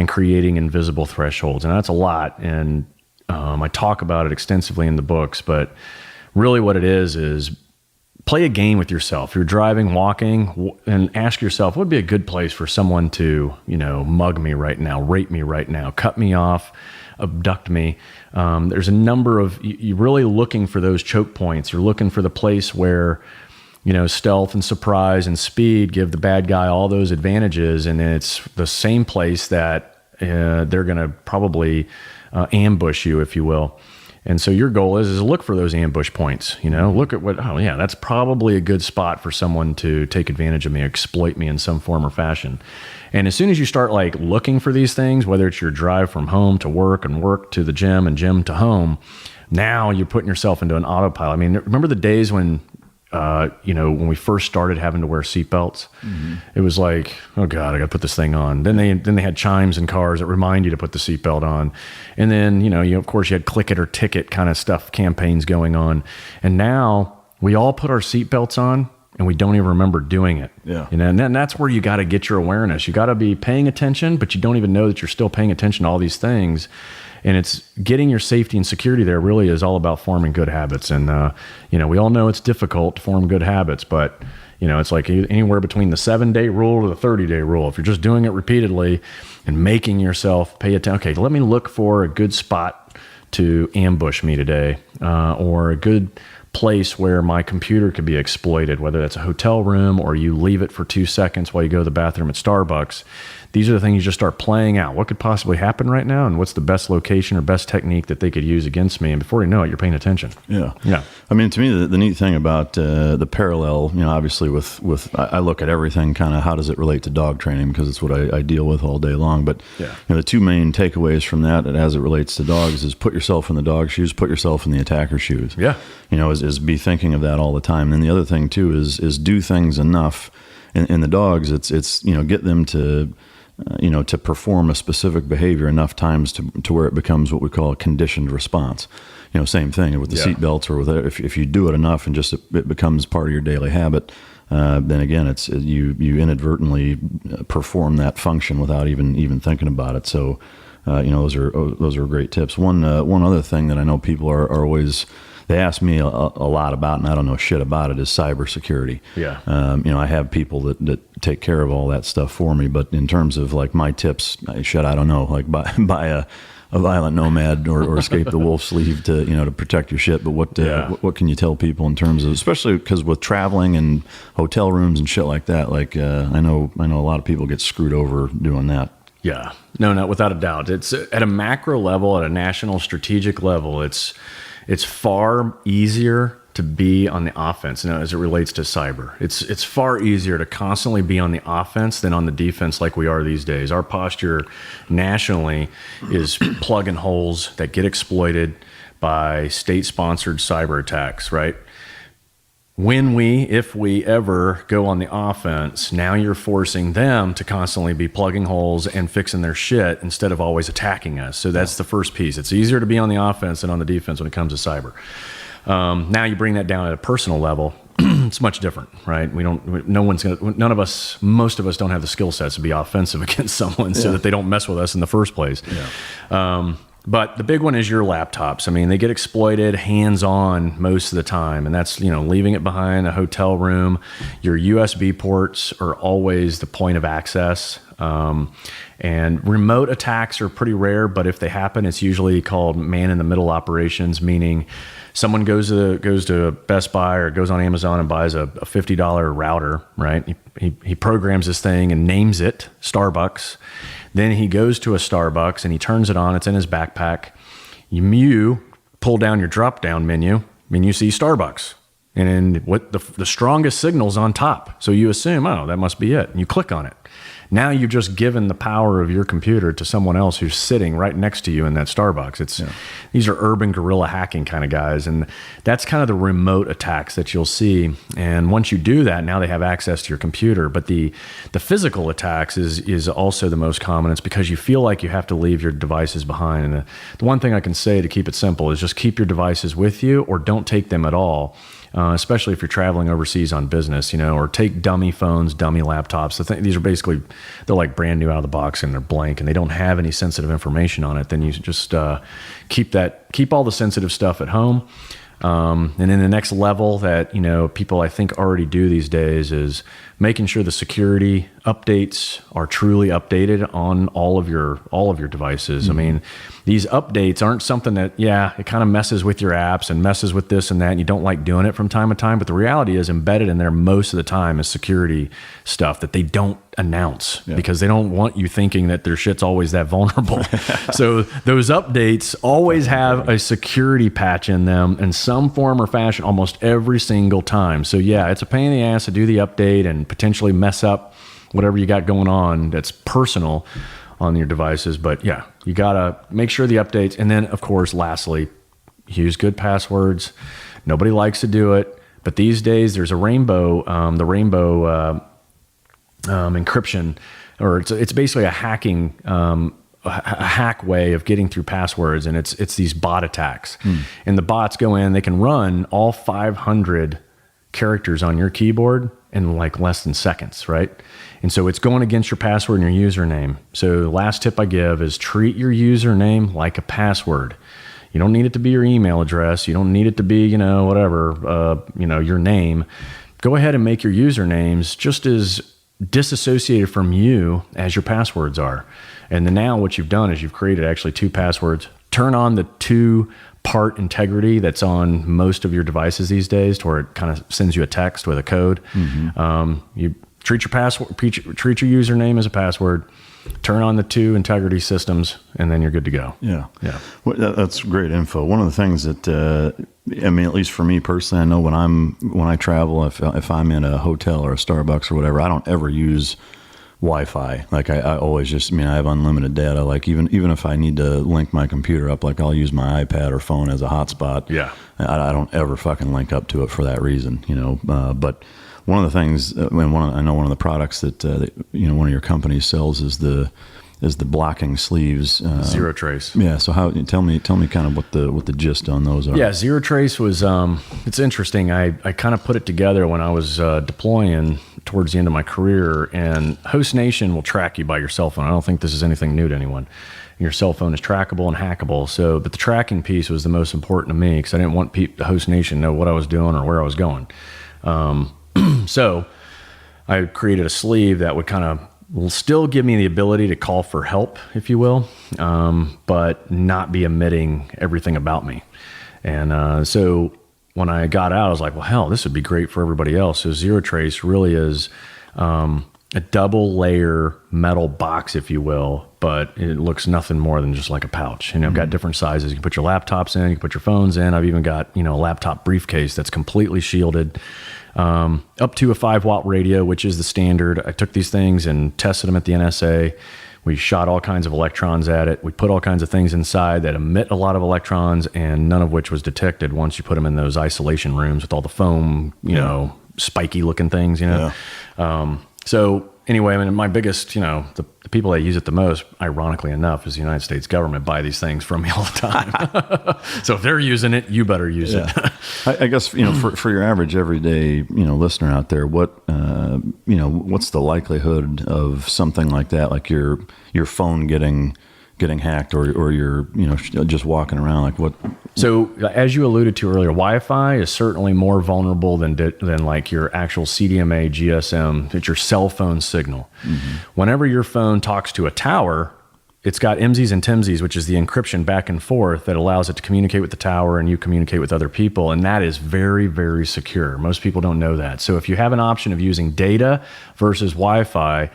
creating invisible thresholds. And that's a lot. And I talk about it extensively in the books, but really what it is play a game with yourself. You're driving, walking, and ask yourself, what would be a good place for someone to, mug me right now, rape me right now, cut me off, abduct me. There's a number of, you're really looking for those choke points. You're looking for the place where, stealth and surprise and speed give the bad guy all those advantages. And it's the same place that they're going to probably ambush you, if you will. And so your goal is look for those ambush points, look at that's probably a good spot for someone to take advantage of me, exploit me in some form or fashion. And as soon as you start looking for these things, whether it's your drive from home to work and work to the gym and gym to home, now you're putting yourself into an autopilot. I mean, remember the days when when we first started having to wear seatbelts, it was like, oh God, I got to put this thing on. Then they had chimes in cars that remind you to put the seatbelt on. And then, of course you had click it or ticket kind of stuff, campaigns going on. And now we all put our seatbelts on and we don't even remember doing it. Yeah. And then that's where you got to get your awareness. You got to be paying attention, but you don't even know that you're still paying attention to all these things. And it's getting your safety and security there really is all about forming good habits. And, we all know it's difficult to form good habits, but, it's like anywhere between the 7-day rule to the 30-day rule. If you're just doing it repeatedly and making yourself pay attention, okay, let me look for a good spot to ambush me today, or a good place where my computer could be exploited, whether that's a hotel room or you leave it for 2 seconds while you go to the bathroom at Starbucks. These are the things you just start playing out. What could possibly happen right now, and what's the best location or best technique that they could use against me? And before you know it, you're paying attention. Yeah. Yeah. I mean, to me, the neat thing about the parallel, obviously with I look at everything kind of how does it relate to dog training, because it's what I deal with all day long. But the two main takeaways from that as it relates to dogs is put yourself in the dog's shoes, put yourself in the attacker's shoes. Yeah. Is be thinking of that all the time. And the other thing too is do things enough in the dogs. It's get them to to perform a specific behavior enough times to where it becomes what we call a conditioned response. Same thing with the seat belts, or with if you do it enough and just it becomes part of your daily habit, then again, it's you inadvertently perform that function without even thinking about it. So, those are great tips. One other thing that I know people are always, they ask me a lot about, and I don't know shit about it, is cybersecurity. Yeah. I have people that take care of all that stuff for me, but in terms of like my tips, I don't know, like buy a violent nomad or escape the wolf sleeve to protect your shit. But what can you tell people in terms of, especially because with traveling and hotel rooms and shit like that, like I know a lot of people get screwed over doing that. Yeah, no, without a doubt. It's at a macro level, at a national strategic level, it's far easier to be on the offense now as it relates to cyber. It's far easier to constantly be on the offense than on the defense like we are these days. Our posture nationally is plugging holes that get exploited by state-sponsored cyber attacks, right? If we ever go on the offense, now you're forcing them to constantly be plugging holes and fixing their shit instead of always attacking us. So that's the first piece. It's easier to be on the offense than on the defense when it comes to cyber. Now you bring that down at a personal level, it's much different, right? Most of us don't have the skill sets to be offensive against someone so that they don't mess with us in the first place. Yeah. But the big one is your laptops. I mean, they get exploited hands-on most of the time, and that's, leaving it behind a hotel room. Your USB ports are always the point of access. And remote attacks are pretty rare, but if they happen, it's usually called man-in-the-middle operations, meaning someone goes to Best Buy or goes on Amazon and buys a $50 router, right? He programs this thing and names it Starbucks. Then he goes to a Starbucks and he turns it on. It's in his backpack. You pull down your drop-down menu and you see Starbucks. And then what the strongest signal's on top. So you assume, oh, that must be it. And you click on it. Now you've just given the power of your computer to someone else who's sitting right next to you in that Starbucks. These are urban guerrilla hacking kind of guys. And that's kind of the remote attacks that you'll see. And once you do that, now they have access to your computer. But the physical attacks is also the most common. It's because you feel like you have to leave your devices behind. And the one thing I can say to keep it simple is just keep your devices with you or don't take them at all. Especially if you're traveling overseas on business, or take dummy phones, dummy laptops. These are basically, they're like brand new out of the box and they're blank and they don't have any sensitive information on it. Then you just keep all the sensitive stuff at home. And then the next level that, people I think already do these days is making sure the security updates are truly updated on all of your devices. Mm-hmm. I mean, these updates aren't something that, it kind of messes with your apps and messes with this and that, and you don't like doing it from time to time. But the reality is embedded in there most of the time is security stuff that they don't announce because they don't want you thinking that their shit's always that vulnerable. So those updates always have a security patch in them in some form or fashion almost every single time. So it's a pain in the ass to do the update and potentially mess up whatever you got going on that's personal on your devices. But you gotta make sure the updates. And then of course, lastly, use good passwords. Nobody likes to do it, But these days there's a rainbow, the rainbow encryption, or it's basically a hacking, a hack way of getting through passwords, and it's these bot attacks. And the bots go in, they can run all 500 characters on your keyboard in like less than seconds, right? And so it's going against your password and your username. So the last tip I give is treat your username like a password. You don't need it to be your email address. You don't need it to be, whatever, your name. Go ahead and make your usernames just as disassociated from you as your passwords are. And then now what you've done is you've created actually 2 passwords. Turn on the 2-part integrity that's on most of your devices these days, to where it kind of sends you a text with a code. You treat your username as a password, turn on the 2 integrity systems, and then you're good to go. Yeah. Well, that's great info. One of the things that, at least for me personally, I know when I travel, if I'm in a hotel or a Starbucks or whatever, I don't ever use Wi-Fi. Like I always just, I have unlimited data. Like even if I need to link my computer up, like I'll use my iPad or phone as a hotspot. Yeah. I don't ever fucking link up to it for that reason, but one of the things, I know one of the products that one of your companies sells is the blocking sleeves. Zero Trace. Yeah. So tell me kind of what the gist on those are. Yeah. Zero Trace was, it's interesting. I kind of put it together when I was deploying towards the end of my career, and Host Nation will track you by your cell phone. I don't think this is anything new to anyone. Your cell phone is trackable and hackable. So, but the tracking piece was the most important to me, because I didn't want the Host Nation to know what I was doing or where I was going. So I created a sleeve that would kind of still give me the ability to call for help, if you will, but not be emitting everything about me. And so when I got out, I was like, well, hell, this would be great for everybody else. So Zero Trace really is a double layer metal box, if you will, but it looks nothing more than just like a pouch. I've got different sizes. You can put your laptops in, you can put your phones in. I've even got, a laptop briefcase that's completely shielded. Up to a 5-watt radio, which is the standard. I took these things and tested them at the NSA. We shot all kinds of electrons at it. We put all kinds of things inside that emit a lot of electrons, and none of which was detected once you put them in those isolation rooms with all the foam, spiky looking things, So anyway, my biggest, the people that use it the most, ironically enough, is the United States government buy these things from me all the time. So if they're using it, you better use it. I guess, for your average everyday, listener out there, what's the likelihood of something like that, like your phone getting hacked, or you're, just walking around, like what? So as you alluded to earlier, Wi-Fi is certainly more vulnerable than like your actual CDMA, GSM, it's your cell phone signal. Whenever your phone talks to a tower, it's got IMSIs and TIMSIs, which is the encryption back and forth that allows it to communicate with the tower, and you communicate with other people. And that is very, very secure. Most people don't know that. So if you have an option of using data versus Wi-Fi,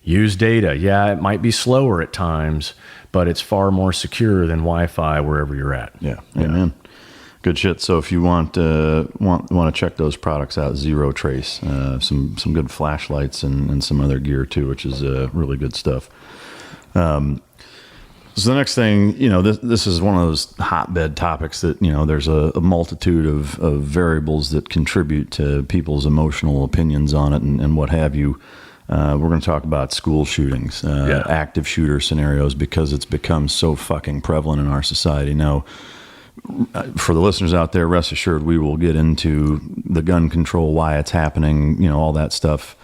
use data. Yeah, it might be slower at times, but it's far more secure than Wi-Fi wherever you're at. Yeah, amen. Good shit. So if you want to check those products out, Zero Trace, some good flashlights and some other gear too, which is really good stuff. So the next thing, this is one of those hotbed topics that, there's a multitude of variables that contribute to people's emotional opinions on it and what have you. We're going to talk about school shootings, active shooter scenarios, because it's become so fucking prevalent in our society. Now, for the listeners out there, rest assured, we will get into the gun control, why it's happening, all that stuff,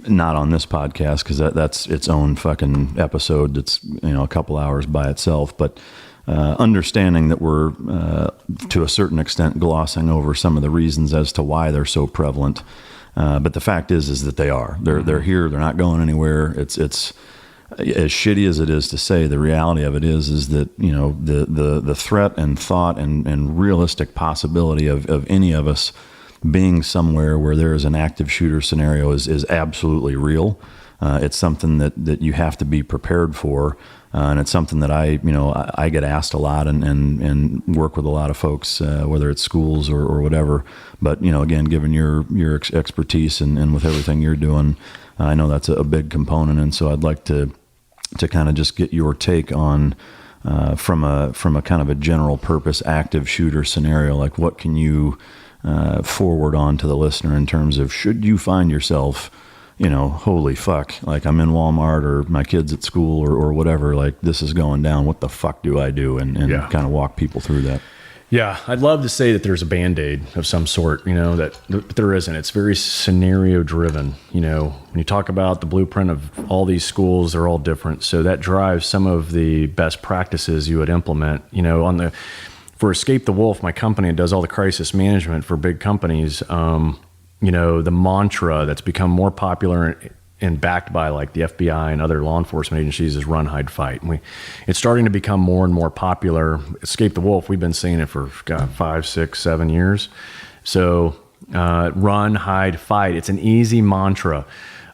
not on this podcast, because that's its own fucking episode that's, a couple hours by itself. But understanding that we're, to a certain extent, glossing over some of the reasons as to why they're so prevalent. But the fact is that they are. They're here. They're not going anywhere. It's as shitty as it is to say. The reality of it is that the threat and thought and realistic possibility of any of us being somewhere where there is an active shooter scenario is absolutely real. It's something that you have to be prepared for. And it's something that I get asked a lot and work with a lot of folks, whether it's schools or whatever. But, again, given your expertise and with everything you're doing, I know that's a big component. And so I'd like to kind of just get your take on, from a kind of a general purpose active shooter scenario, like what can you forward on to the listener in terms of, should you find yourself, holy fuck, like I'm in Walmart or my kid's at school or whatever, like this is going down, what the fuck do I do? And kind of walk people through that. Yeah, I'd love to say that there's a Band-Aid of some sort, but there isn't. It's very scenario driven. When you talk about the blueprint of all these schools, they're all different. So that drives some of the best practices you would implement. For Escape the Wolf, my company does all the crisis management for big companies. The mantra that's become more popular and backed by like the FBI and other law enforcement agencies is run, hide, fight. And it's starting to become more and more popular. Escape the Wolf, we've been saying it for 5, 6, 7 years. So run, hide, fight. It's an easy mantra.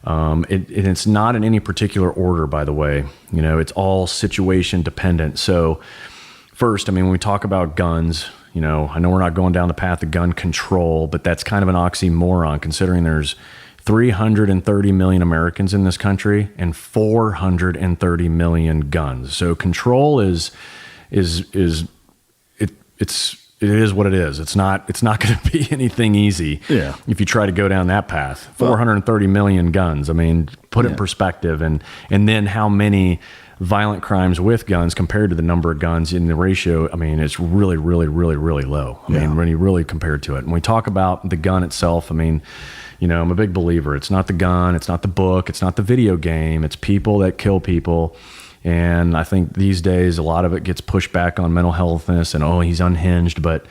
It's not in any particular order, by the way. It's all situation dependent. So first, when we talk about guns, I know we're not going down the path of gun control, but that's kind of an oxymoron considering there's 330 million Americans in this country and 430 million guns. So control it is what it is. It's not going to be anything easy. Yeah. If you try to go down that path, 430 million guns. Put it in perspective, and then how many violent crimes with guns compared to the number of guns in the ratio. It's really, really, really, really low. When you really compare it to it. When we talk about the gun itself, I'm a big believer. It's not the gun, it's not the book, it's not the video game, it's people that kill people. And I think these days, a lot of it gets pushed back on mental healthness and, he's unhinged. But,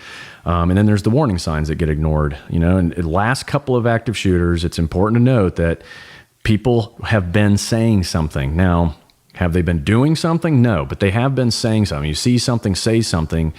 and then there's the warning signs that get ignored, and the last couple of active shooters, it's important to note that people have been saying something. Now, have they been doing something? No, but they have been saying something. You see something, say something.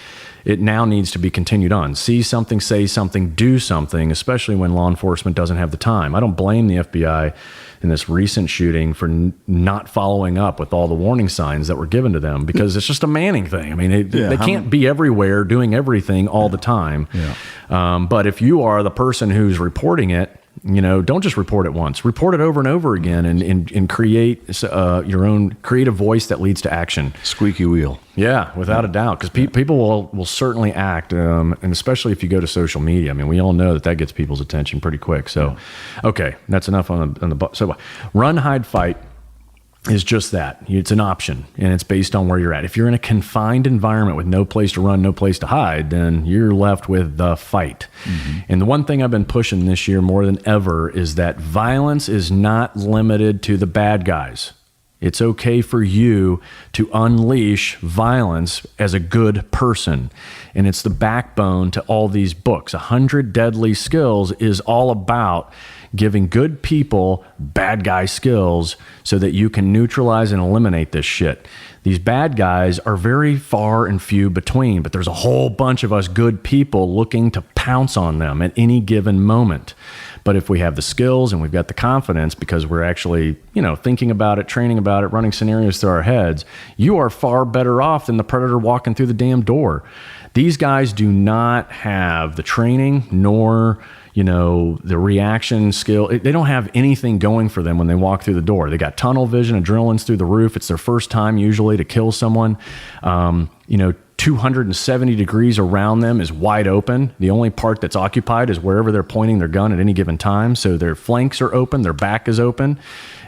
It now needs to be continued on. See something, say something, do something, especially when law enforcement doesn't have the time. I don't blame the FBI in this recent shooting for not following up with all the warning signs that were given to them, because it's just a Manning thing. They can't be everywhere doing everything all the time. Yeah. But if you are the person who's reporting it, don't just report it once. Report it over and over again, and create your own creative voice that leads to action. Squeaky wheel. Yeah, without a doubt, because people will certainly act, and especially if you go to social media. We all know that gets people's attention pretty quick. So, okay, that's enough on the. So, run, hide, fight is just that. It's an option, and it's based on where you're at. If you're in a confined environment with no place to run, no place to hide, then you're left with the fight. Mm-hmm. And the one thing I've been pushing this year more than ever is that violence is not limited to the bad guys. It's okay for you to unleash violence as a good person. And it's the backbone to all these books. 100 Deadly Skills is all about giving good people bad guy skills so that you can neutralize and eliminate this shit. These bad guys are very far and few between, but there's a whole bunch of us good people looking to pounce on them at any given moment. But if we have the skills and we've got the confidence because we're actually, thinking about it, training about it, running scenarios through our heads, you are far better off than the predator walking through the damn door. These guys do not have the training nor the reaction skill. They don't have anything going for them when they walk through the door. They got tunnel vision, adrenaline's through the roof. It's their first time usually to kill someone. 270 degrees around them is wide open. The only part that's occupied is wherever they're pointing their gun at any given time. So their flanks are open, their back is open.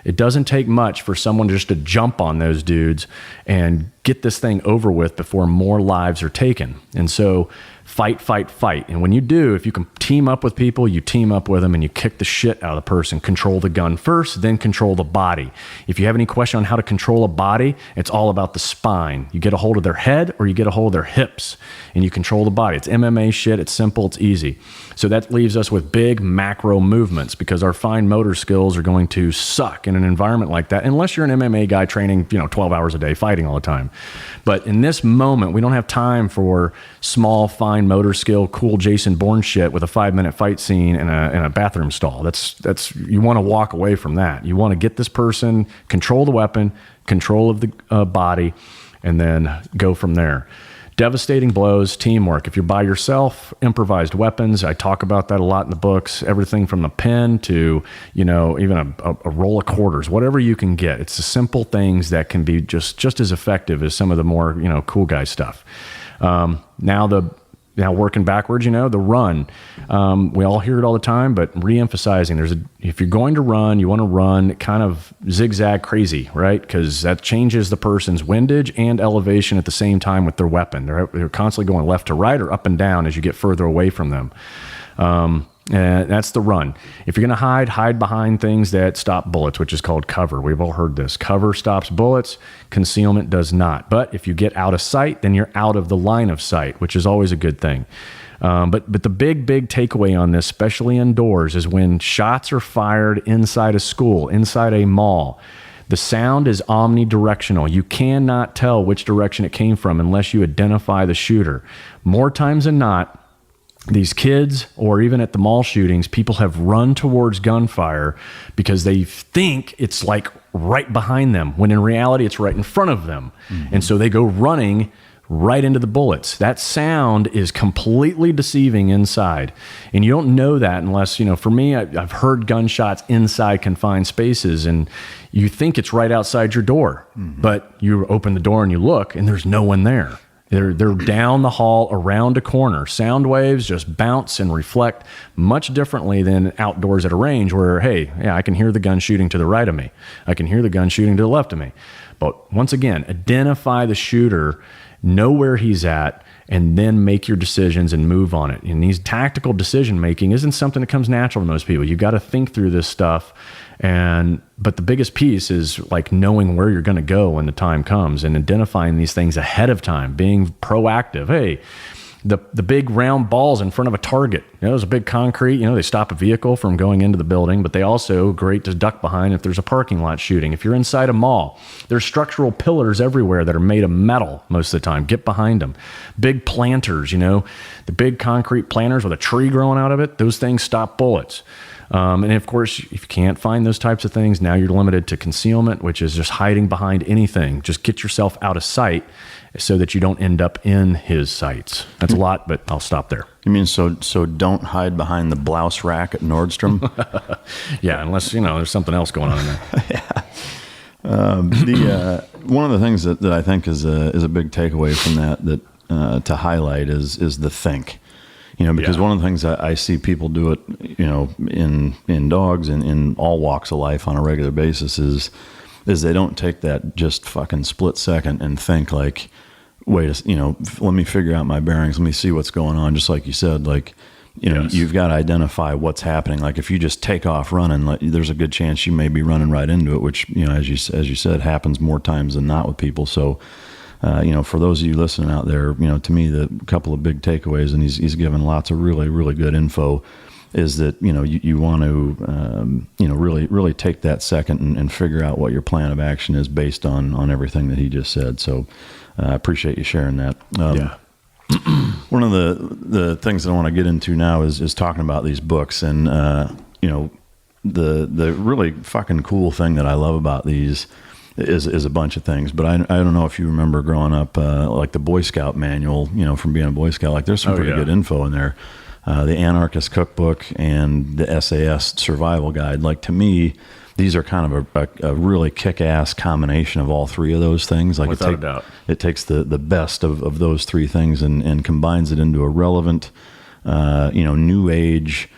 It doesn't take much for someone just to jump on those dudes and get this thing over with before more lives are taken. And so fight, fight, fight. And when you do, if you can team up with people, you team up with them and you kick the shit out of the person. Control the gun first, then control the body. If you have any question on how to control a body, it's all about the spine. You get a hold of their head or you get a hold of their hips and you control the body. It's MMA shit. It's simple. It's easy. So that leaves us with big macro movements because our fine motor skills are going to suck in an environment like that unless you're an MMA guy training 12 hours a day fighting all the time. But in this moment, we don't have time for small, fine motor skill, cool Jason Bourne shit with a 5-minute fight scene in a bathroom stall. That's you want to walk away from that. You want to get this person, control the weapon, control of the body, and then go from there. Devastating blows, teamwork. If you're by yourself, improvised weapons. I talk about that a lot in the books. Everything from a pen to, even a roll of quarters, whatever you can get. It's the simple things that can be just as effective as some of the more, cool guy stuff. Now Now working backwards, the run. We all hear it all the time, but re-emphasizing, if you're going to run, you want to run kind of zigzag crazy, right? Because that changes the person's windage and elevation at the same time with their weapon. They're constantly going left to right or up and down as you get further away from them. And that's the run. If you're going to hide behind things that stop bullets, which is called cover. We've all heard this. Cover stops bullets. Concealment does not. But if you get out of sight, then you're out of the line of sight, which is always a good thing. But the big takeaway on this, especially indoors, is when shots are fired inside a school, inside a mall, the sound is omnidirectional. You cannot tell which direction it came from unless you identify the shooter. More times than not, these kids, or even at the mall shootings, people have run towards gunfire because they think it's like right behind them, when in reality it's right in front of them. Mm-hmm. And so they go running right into the bullets. That sound is completely deceiving inside. And you don't know that unless, for me, I've heard gunshots inside confined spaces, and you think it's right outside your door. Mm-hmm. But you open the door and you look, and there's no one there. They're down the hall, around a corner. Sound waves just bounce and reflect much differently than outdoors at a range where, I can hear the gun shooting to the right of me. I can hear the gun shooting to the left of me. But once again, identify the shooter, know where he's at, and then make your decisions and move on it. And these tactical decision making isn't something that comes natural to most people. You've got to think through this stuff. But the biggest piece is like knowing where you're going to go when the time comes and identifying these things ahead of time, being proactive. Hey, the big round balls in front of a target, there's a big concrete, they stop a vehicle from going into the building, but they also great to duck behind if there's a parking lot shooting. If you're inside a mall, there's structural pillars everywhere that are made of metal most of the time. Get behind them. Big planters, the big concrete planters with a tree growing out of it, those things stop bullets. And of course, if you can't find those types of things, now you're limited to concealment, which is just hiding behind anything. Just get yourself out of sight so that you don't end up in his sights. That's a lot, but I'll stop there. You mean so don't hide behind the blouse rack at Nordstrom? Yeah, unless, there's something else going on in there. Yeah. One of the things that I think is a big takeaway from that to highlight is the think. Because one of the things I see people do it, in dogs and in all walks of life on a regular basis is they don't take that just fucking split second and think like, wait, let me figure out my bearings. Let me see what's going on. Just like you said, like, you've got to identify what's happening. Like if you just take off running, there's a good chance you may be running right into it, which, as you said, happens more times than not with people. So, for those of you listening out there, to me, the couple of big takeaways, and he's given lots of really, really good info, is that, you want to, really take that second and figure out what your plan of action is based on everything that he just said. So I appreciate you sharing that. One of the things that I want to get into now is talking about these books, and, the really fucking cool thing that I love about these is a bunch of things, but I don't know if you remember growing up, like the Boy Scout manual, from being a Boy Scout, like there's some pretty good info in there. The Anarchist Cookbook and the SAS Survival Guide. Like to me, these are kind of a really kick-ass combination of all three of those things. Like without a doubt. It takes the best of those three things and combines it into a relevant, new age,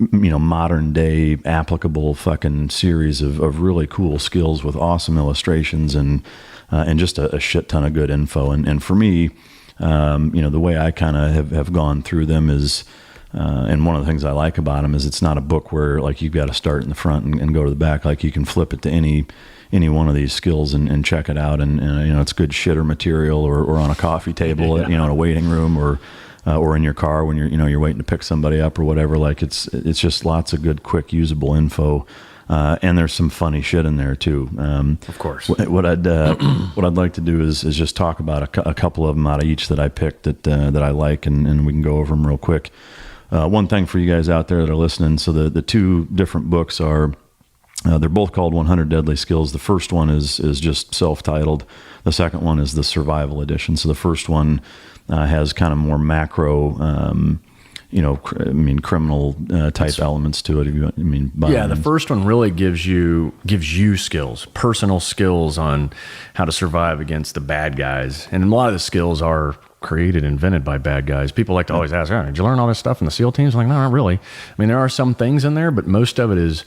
modern day applicable fucking series of really cool skills with awesome illustrations and just a shit ton of good info. And for me, the way I kind of have gone through them is, and one of the things I like about them is it's not a book where like you've got to start in the front and go to the back. Like you can flip it to any one of these skills and check it out. And it's good shitter material or on a coffee table, in a waiting room or in your car when you're waiting to pick somebody up or whatever. Like it's just lots of good, quick, usable info. And there's some funny shit in there too. Of course. What I'd like to do is just talk about a couple of them out of each that I picked that I like, and we can go over them real quick. One thing for you guys out there that are listening. So the two different books are, they're both called 100 Deadly Skills. The first one is just self-titled. The second one is the survival edition. So the first one has kind of more macro, criminal type elements to it. The first one really gives you skills, personal skills on how to survive against the bad guys. And a lot of the skills are created, invented by bad guys. People like to always ask, did you learn all this stuff in the SEAL teams? I'm like, no, not really. I mean, there are some things in there, but most of it is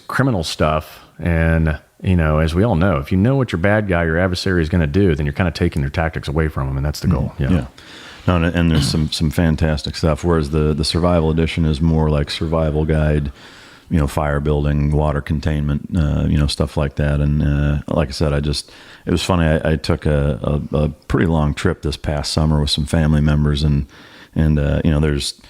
criminal stuff. And, as we all know, if you know what your bad guy, your adversary is going to do, then you're kind of taking their tactics away from them. And that's the goal. Yeah. No, and there's some fantastic stuff. Whereas the survival edition is more like survival guide, fire building, water containment, stuff like that. And like I said, it was funny. I took a pretty long trip this past summer with some family members, and there's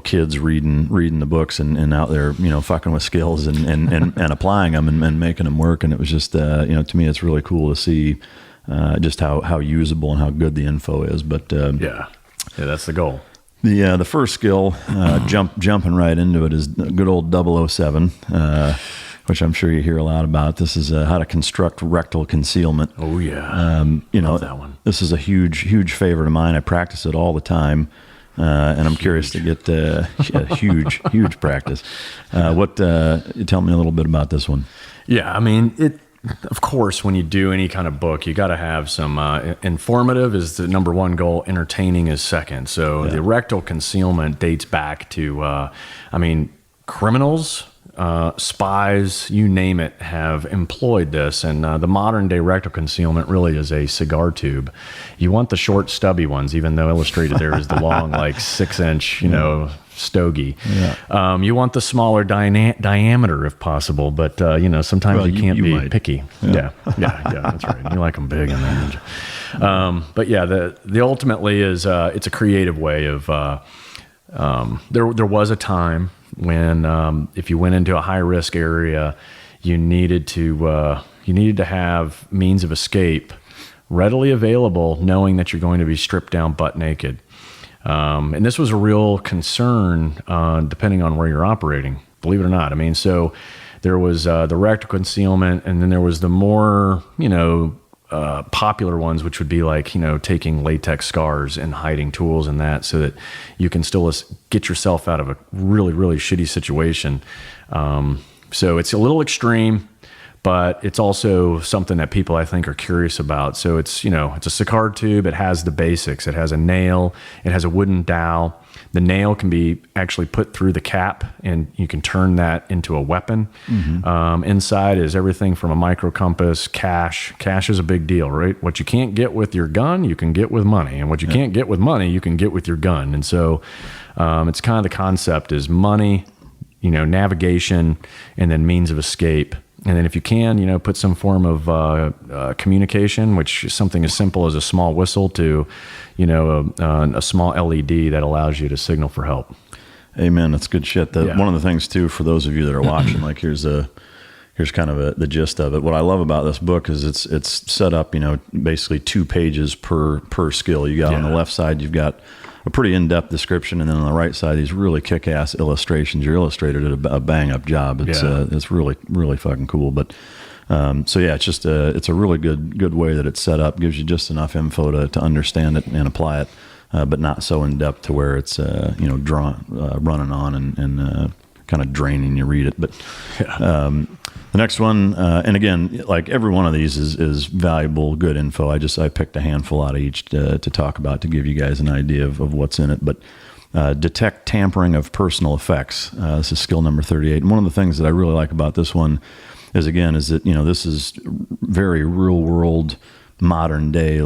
kids reading the books and out there fucking with skills and applying them and making them work. And it was just to me it's really cool to see just how usable and how good the info is. But yeah, that's the goal. The first skill, jumping right into it, is good old 007, which I'm sure you hear a lot about. This is how to construct rectal concealment. Oh yeah, love that one. This is a huge favorite of mine. I practice it all the time, and I'm curious to get huge practice. Tell me a little bit about this one. Yeah, I mean Of course, when you do any kind of book, you got to have some informative is the number one goal. Entertaining is second. So the rectal concealment dates back to, criminals, spies, you name it, have employed this. And the modern day rectal concealment really is a cigar tube. You want the short, stubby ones, even though illustrated there is the long, 6-inch, stogie. Yeah. You want the smaller diameter if possible, but sometimes you can't be might. Picky. Yeah, that's right. You like them big in there. But yeah, the ultimately is it's a creative way of. There was a time when if you went into a high risk area, you needed to have means of escape readily available, knowing that you're going to be stripped down butt naked. And this was a real concern, depending on where you're operating, believe it or not. I mean, so there was the rectal concealment, and then there was the more, popular ones, which would be like, taking latex scars and hiding tools and that, so that you can still get yourself out of a really, really shitty situation. So it's a little extreme, but it's also something that people, I think, are curious about. So it's a cigar tube. It has the basics. It has a nail. It has a wooden dowel. The nail can be actually put through the cap, and you can turn that into a weapon. Mm-hmm. Inside is everything from a micro compass, cash. Cash is a big deal, right? What you can't get with your gun, you can get with money. And what you can't get with money, you can get with your gun. And so it's kind of the concept is money, navigation, and then means of escape. And then if you can, put some form of communication, which is something as simple as a small whistle to, a small LED that allows you to signal for help. Amen. That's good shit. One of the things too, for those of you that are watching, here's kind of the gist of it. What I love about this book is it's set up, basically 2 pages per skill. You got on the left side, you've got a pretty in-depth description, and then on the right side, these really kick-ass illustrations. Your illustrator did a bang-up job. It's really, really fucking cool. But it's just it's a really good way that it's set up. Gives you just enough info to understand it and apply it, but not so in-depth to where it's running on and kind of draining you read it. But the next one, and again, like every one of these is valuable, good info. I picked a handful out of each to talk about to give you guys an idea of what's in it. But detect tampering of personal effects. This is skill number 38. And one of the things that I really like about this one is that, this is very real world, modern day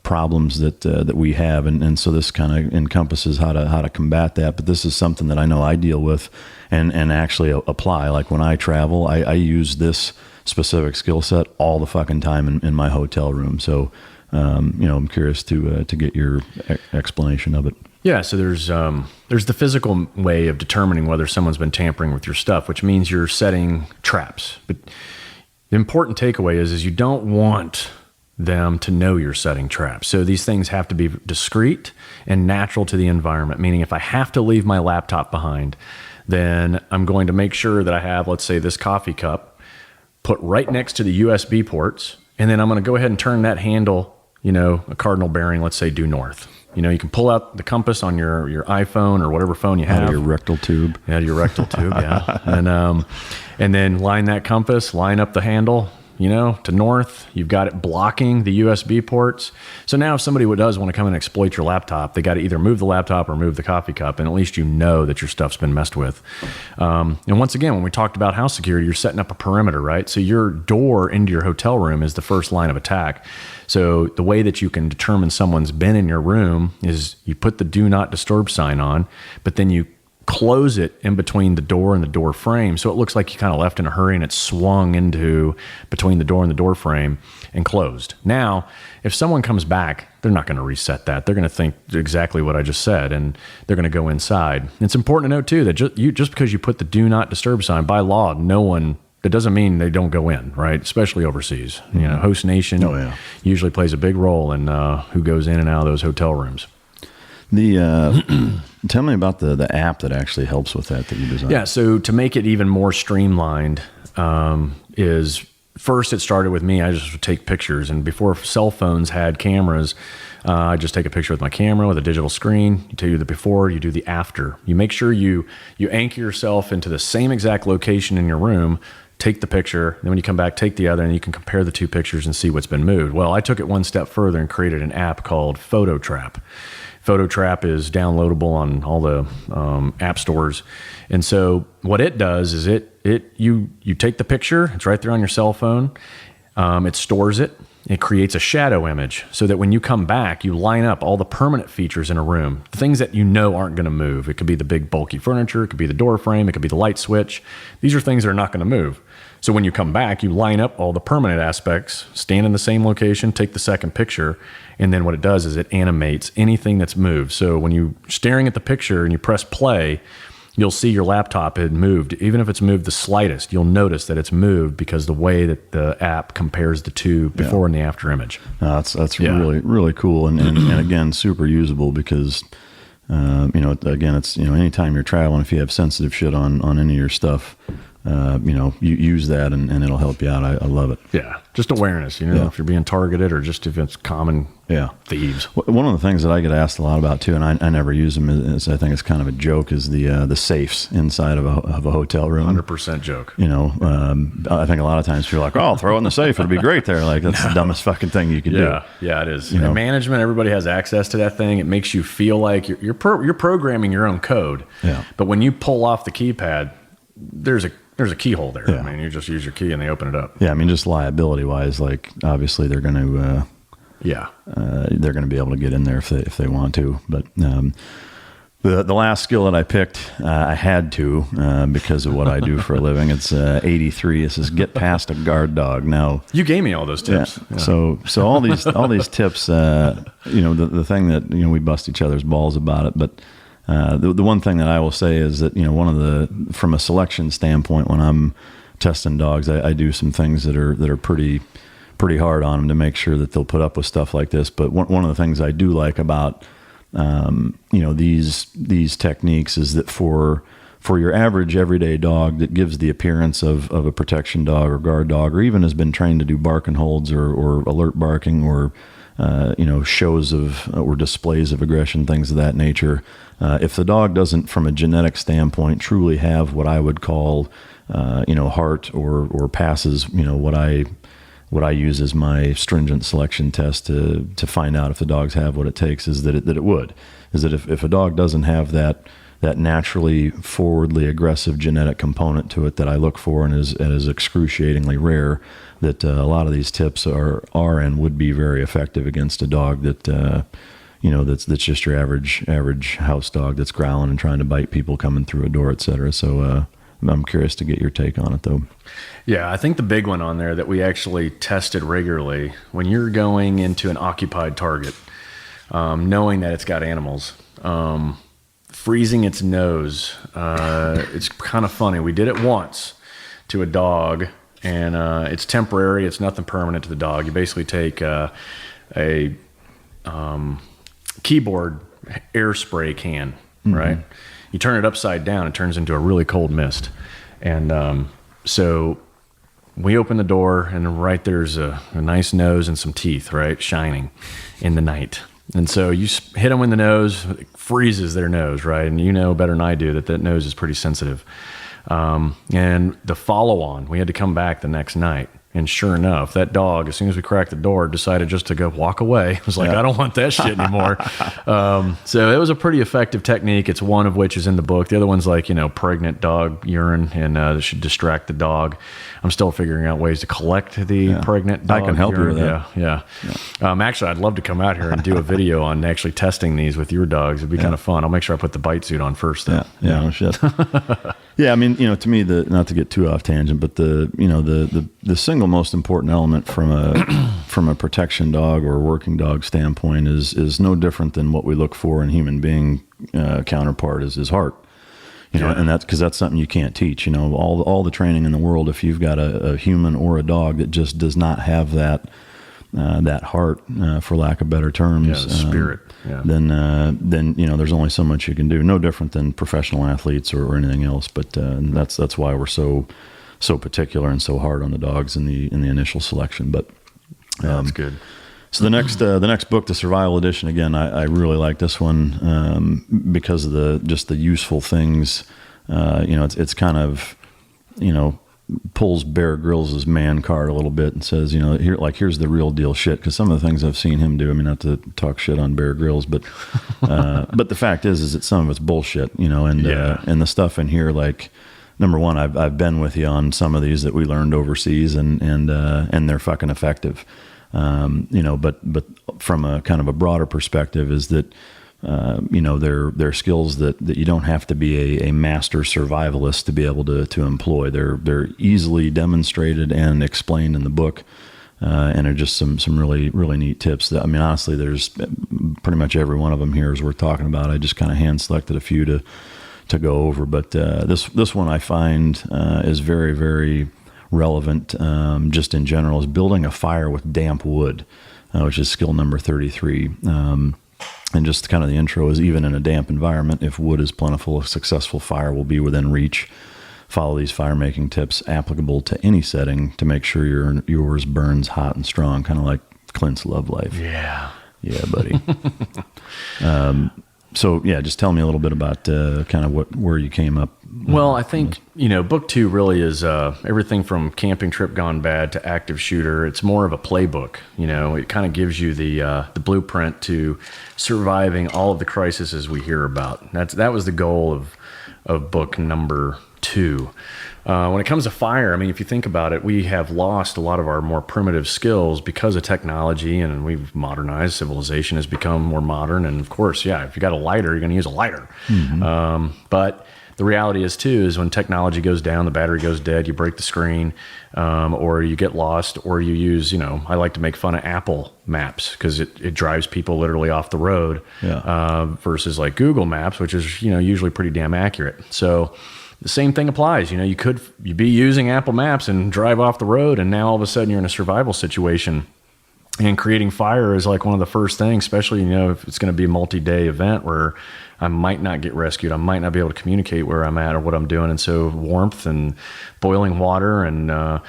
problems that we have, and so this kind of encompasses how to combat that. But this is something that I know I deal with and actually apply. Like when I travel, I use this specific skill set all the fucking time in my hotel room. So I'm curious to get your explanation of it. Yeah, so there's the physical way of determining whether someone's been tampering with your stuff, which means you're setting traps. But the important takeaway is you don't want them to know you're setting traps. So these things have to be discreet and natural to the environment, meaning if I have to leave my laptop behind, then I'm going to make sure that I have, let's say, this coffee cup put right next to the USB ports, and then I'm going to go ahead and turn that handle, a cardinal bearing, let's say due north. You can pull out the compass on your iPhone or whatever phone you have. Out of your rectal tube. Yeah, your rectal tube, yeah. And then line that compass, line up the handle, to north. You've got it blocking the USB ports. So now if somebody does want to come and exploit your laptop, they got to either move the laptop or move the coffee cup, and at least that your stuff's been messed with. And once again, when we talked about house security, you're setting up a perimeter, right? So your door into your hotel room is the first line of attack. So the way that you can determine someone's been in your room is you put the do not disturb sign on, but then you close it in between the door and the door frame. So it looks like you kind of left in a hurry and it's swung into between the door and the door frame and closed. Now, if someone comes back, they're not going to reset that. They're going to think exactly what I just said, and they're going to go inside. It's important to note too that just because you put the do not disturb sign, by law, that doesn't mean they don't go in, right? Especially overseas. Host nation usually plays a big role in who goes in and out of those hotel rooms. Tell me about the app that actually helps with that you designed. Yeah, so to make it even more streamlined, is first it started with me. I just would take pictures, and before cell phones had cameras, I just take a picture with my camera with a digital screen. You do the before, you do the after. You make sure you anchor yourself into the same exact location in your room. Take the picture, then when you come back, take the other, and you can compare the two pictures and see what's been moved. Well, I took it one step further and created an app called PhotoTrap. PhotoTrap is downloadable on all the app stores. And so what it does is you take the picture, it's right there on your cell phone, it stores it, it creates a shadow image so that when you come back, you line up all the permanent features in a room, the things that aren't going to move. It could be the big bulky furniture, it could be the door frame, it could be the light switch. These are things that are not going to move. So when you come back, you line up all the permanent aspects, stand in the same location, take the second picture, and then what it does is it animates anything that's moved. So when you're staring at the picture and you press play, you'll see your laptop had moved. Even if it's moved the slightest, you'll notice that it's moved because the way that the app compares the two before and the after image. That's really, really cool. And again, super usable because, again, it's, anytime you're traveling, if you have sensitive shit on any of your stuff, you use that and it'll help you out. I love it. Yeah. Just awareness, if you're being targeted or just if it's common thieves. One of the things that I get asked a lot about too, and I never use them, is I think it's kind of a joke, is the safes inside of a hotel room. 100% joke. I think a lot of times people are like, oh, I'll throw it in the safe. It'll be great there. Like, that's the dumbest fucking thing you can do. Yeah, it is. In management, everybody has access to that thing. It makes you feel like you're programming your own code. Yeah. But when you pull off the keypad, there's a keyhole there. Yeah. I mean, you just use your key and they open it up. Yeah, I mean, just liability wise, like obviously they're going to they're going to be able to get in there if they want to. But the last skill that I picked, I had to because of what I do for a living. It's 83. It says get past a guard dog. Now you gave me all those tips. Yeah. So all these tips. The thing that we bust each other's balls about it, but. The one thing that I will say is that, from a selection standpoint, when I'm testing dogs, I do some things that are pretty hard on them to make sure that they'll put up with stuff like this. But one of the things I do like about, these techniques is that for your average everyday dog that gives the appearance of a protection dog or guard dog, or even has been trained to do bark and holds or alert barking or, shows of or displays of aggression, things of that nature. If the dog doesn't, from a genetic standpoint, truly have what I would call, heart or passes, what I use as my stringent selection test to find out if the dogs have what it takes, is that if a dog doesn't have that naturally forwardly aggressive genetic component to it that I look for and is excruciatingly rare, that a lot of these tips are and would be very effective against a dog that that's just your average house dog that's growling and trying to bite people coming through a door, etc. So I'm curious to get your take on it, though. Yeah, I think the big one on there that we actually tested regularly, when you're going into an occupied target, knowing that it's got animals, freezing its nose. It's kind of funny. We did it once to a dog, and it's temporary. It's nothing permanent to the dog. You basically take a keyboard air spray can, right? You turn it upside down, it turns into a really cold mist. And so we open the door, and right there's a nice nose and some teeth, right, shining in the night. And so you hit them in the nose, it freezes their nose, right? And better than I do that nose is pretty sensitive. And the follow-on, we had to come back the next night, And sure enough, that dog, as soon as we cracked the door, decided just to go walk away. It was like, I don't want that shit anymore. So it was a pretty effective technique. It's one of which is in the book. The other one's like, pregnant dog urine, and that should distract the dog. I'm still figuring out ways to collect the pregnant dog. I can help urine. you with that. Yeah. Actually, I'd love to come out here and do a video on actually testing these with your dogs. It'd be kind of fun. I'll make sure I put the bite suit on first, though. Yeah, no shit. Yeah, I mean, to me, not to get too off tangent, but the single most important element from a protection dog or working dog standpoint is no different than what we look for in human being counterpart is heart. And that's because that's something you can't teach. All the training in the world, if you've got a human or a dog that just does not have that heart, for lack of better terms, the spirit, then there's only so much you can do. No different than professional athletes or anything else. But that's why we're so particular and so hard on the dogs in the initial selection. But that's good. So the next book, the Survival Edition, again, I really like this one because of the useful things. It's kind of pulls Bear Grylls' man card a little bit and says, here's the real deal shit. Because some of the things I've seen him do, I mean, not to talk shit on Bear Grylls, but the fact is that some of it's bullshit. And the stuff in here, like, number one, I've been with you on some of these that we learned overseas, and they're fucking effective. But from a kind of a broader perspective is that, they're skills that you don't have to be a master survivalist to be able to employ. They're easily demonstrated and explained in the book, and are just some really, really neat tips. That, I mean, honestly, there's pretty much every one of them here is worth talking about. I just kind of hand selected a few to go over, but this one I find is very, very relevant, just in general, is building a fire with damp wood, which is skill number 33. And just kind of the intro is, even in a damp environment, if wood is plentiful, a successful fire will be within reach. Follow these fire making tips applicable to any setting to make sure yours burns hot and strong, kind of like Clint's love life. Yeah, buddy. So yeah, just tell me a little bit about kind of where you came up. Well, I think, book 2 really is everything from camping trip gone bad to active shooter. It's more of a playbook. It kind of gives you the blueprint to surviving all of the crises we hear about. That was the goal of book number 2. When it comes to fire, I mean, if you think about it, we have lost a lot of our more primitive skills because of technology, and we've modernized. Civilization has become more modern, and of course, if you got a lighter, you're going to use a lighter. Mm-hmm. But the reality is when technology goes down, the battery goes dead, you break the screen, or you get lost, or you use, I like to make fun of Apple Maps because it drives people literally off the road, versus like Google Maps, which is, usually pretty damn accurate. So the same thing applies. You'd be using Apple Maps and drive off the road, and now all of a sudden you're in a survival situation. And creating fire is like one of the first things, especially, if it's going to be a multi-day event where I might not get rescued. I might not be able to communicate where I'm at or what I'm doing. And so warmth and boiling water and,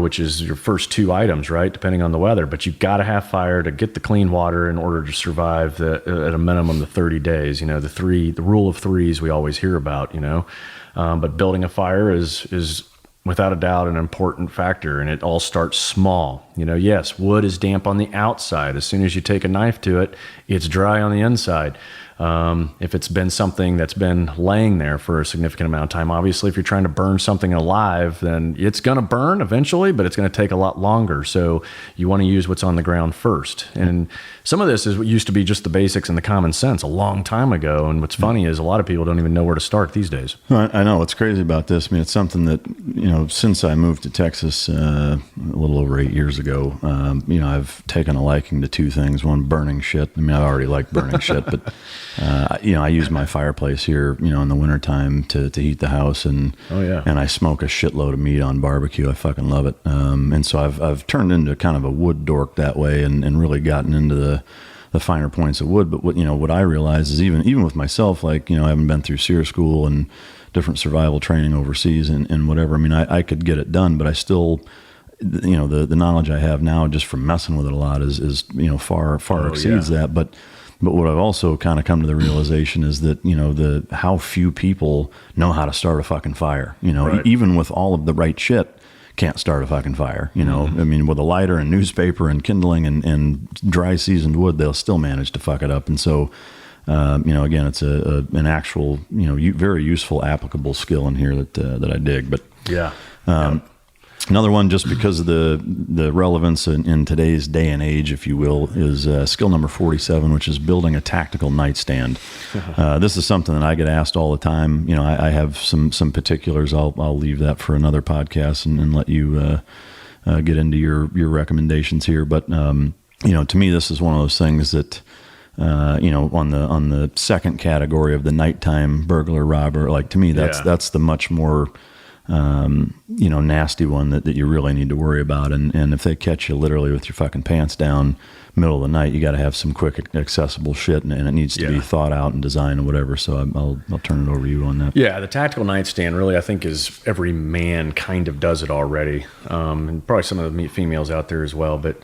which is your first 2 items, right? Depending on the weather. But you've got to have fire to get the clean water in order to survive at a minimum the 30 days. The rule of threes we always hear about, but building a fire is without a doubt an important factor, and it all starts small. Yes, wood is damp on the outside. As soon as you take a knife to it, it's dry on the inside. If it's been something that's been laying there for a significant amount of time, obviously if you're trying to burn something alive, then it's going to burn eventually, but it's going to take a lot longer. So you want to use what's on the ground first. And some of this is what used to be just the basics and the common sense a long time ago. And what's funny is a lot of people don't even know where to start these days. I know what's crazy about this. I mean, it's something that, since I moved to Texas a little over 8 years ago, I've taken a liking to 2 things. One, burning shit. I mean, I already like burning shit, but I use my fireplace here, in the wintertime to heat the house, and I smoke a shitload of meat on barbecue. I fucking love it. And so I've turned into kind of a wood dork that way, and really gotten into the finer points of wood. But what I realize is even with myself, like, I haven't been through SEER school and different survival training overseas and whatever. I mean, I could get it done, but I still, the knowledge I have now just from messing with it a lot is far exceeds that. But what I've also kind of come to the realization is that, how few people know how to start a fucking fire, right. Even with all of the right shit, can't start a fucking fire. I mean, with a lighter and newspaper and kindling and dry seasoned wood, they'll still manage to fuck it up. And so, again, it's an actual, very useful, applicable skill in here that I dig. But another one, just because of the relevance in today's day and age, if you will, is skill number 47, which is building a tactical nightstand. This is something that I get asked all the time. I have some particulars. I'll leave that for another podcast and let you get into your recommendations here. But to me, this is one of those things that on the second category of the nighttime burglar robber. Like, to me, that's the much more nasty one that you really need to worry about. And if they catch you literally with your fucking pants down middle of the night, you got to have some quick accessible shit, and it needs to be thought out and designed and whatever. So I'll turn it over to you on that. Yeah. The tactical nightstand really, I think, is every man kind of does it already. And probably some of the females out there as well, but,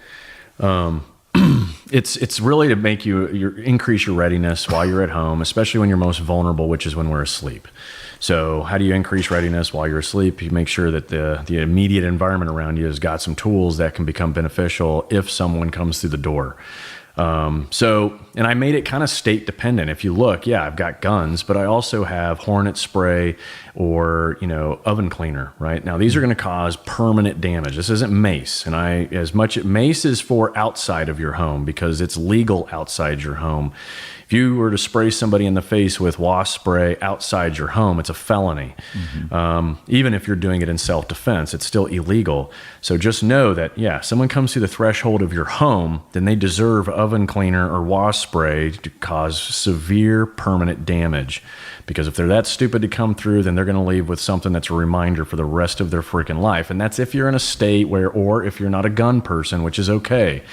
it's really to make you increase your readiness while you're at home, especially when you're most vulnerable, which is when we're asleep. So how do you increase readiness while you're asleep? You make sure that the immediate environment around you has got some tools that can become beneficial if someone comes through the door. And I made it kind of state dependent. If you look, I've got guns, but I also have hornet spray or, oven cleaner, right? Now, these are going to cause permanent damage. This isn't mace. And mace is for outside of your home because it's legal outside your home. If you were to spray somebody in the face with wasp spray outside your home, it's a felony. Even if you're doing it in self-defense, it's still illegal. So just know that, someone comes through the threshold of your home, then they deserve oven cleaner or wasp spray to cause severe permanent damage. Because if they're that stupid to come through, then they're going to leave with something that's a reminder for the rest of their freaking life. And that's if you're in a state or if you're not a gun person, which is okay.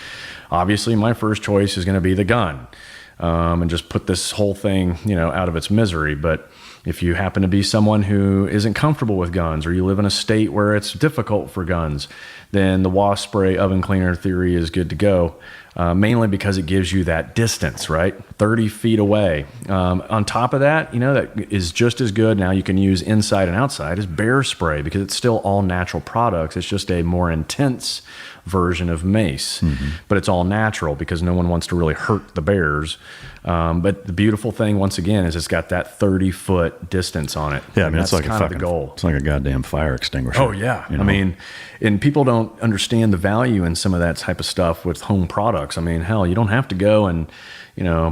Obviously, my first choice is going to be the gun. And just put this whole thing, out of its misery. But if you happen to be someone who isn't comfortable with guns, or you live in a state where it's difficult for guns, then the wasp spray oven cleaner theory is good to go. Mainly because it gives you that distance, right? 30 feet away. On top of that, that is just as good. Now you can use inside and outside as bear spray because it's still all natural products. It's just a more intense version of mace, but it's all natural because no one wants to really hurt the bears. But the beautiful thing, once again, is it's got that 30-foot distance on it. Yeah, I mean, it's like kind of the goal. It's like a goddamn fire extinguisher. Oh, yeah. I mean, and people don't understand the value in some of that type of stuff with home products. I mean, hell, you don't have to go and,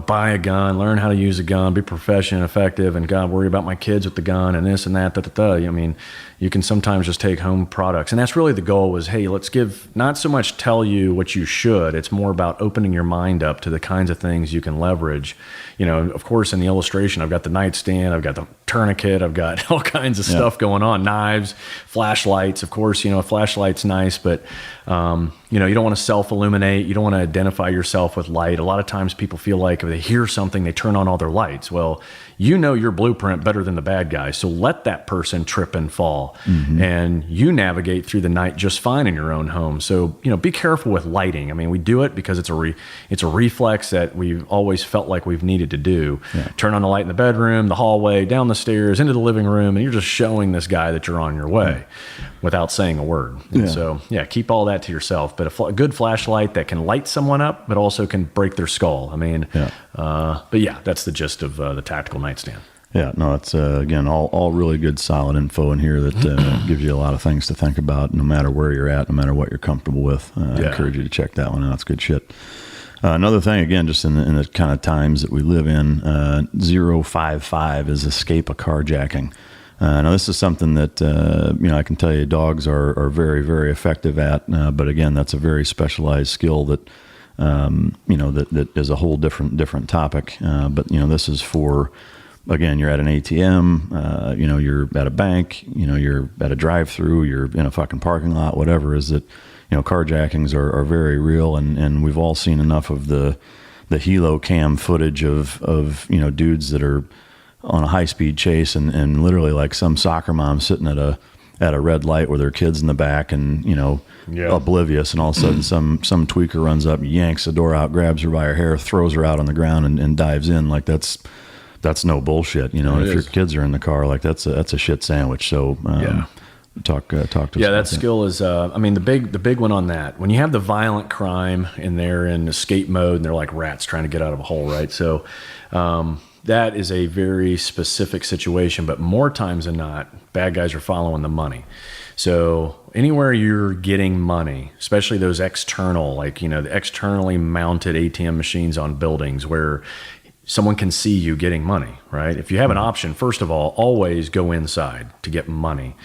buy a gun, learn how to use a gun, be proficient, effective, and God, worry about my kids with the gun and this and that, I mean, you can sometimes just take home products. And that's really the goal was, hey, let's not so much tell you what you should. It's more about opening your mind up to the kinds of things you can leverage. Of course, in the illustration, I've got the nightstand, I've got the tourniquet, I've got all kinds of stuff going on, knives, flashlights. Of course, a flashlight's nice, but, you don't want to self-illuminate. You don't want to identify yourself with light. A lot of times people feel like if they hear something, they turn on all their lights. Well, your blueprint better than the bad guy. So let that person trip and fall and you navigate through the night just fine in your own home. So, be careful with lighting. I mean, we do it because it's a reflex that we've always felt like we've needed to do. Yeah. Turn on the light in the bedroom, the hallway, down the stairs, into the living room, and you're just showing this guy that you're on your way without saying a word. And so, keep all that to yourself. But a good flashlight that can light someone up, but also can break their skull. I mean, that's the gist of the tactical nightstand. Yeah, no, it's again all really good, solid info in here that gives you a lot of things to think about, no matter where you're at, no matter what you're comfortable with. I encourage you to check that one out. It's good shit. Another thing, again, just in the kind of times that we live in, 055 is escape a carjacking. Now, this is something that, I can tell you dogs are very, very effective at. But again, that's a very specialized skill that, that is a whole different topic. But this is for, again, you're at an ATM, you're at a bank, you're at a drive-through, you're in a fucking parking lot, whatever, is that, carjackings are very real. And we've all seen enough of the helo cam footage of dudes that are on a high-speed chase and literally like some soccer mom sitting at a red light with their kids in the back and, oblivious, and all of a sudden some tweaker runs up, yanks the door out, grabs her by her hair, throws her out on the ground and dives in. Like that's no bullshit, and if your kids are in the car, like that's a shit sandwich. So, talk to us about that skill is, the big one on that, when you have the violent crime and they're in escape mode and they're like rats trying to get out of a hole, right? So that is a very specific situation, but more times than not, bad guys are following the money. So anywhere you're getting money, especially those external, like, the externally mounted ATM machines on buildings where someone can see you getting money, right? If you have an option, first of all, always go inside to get money.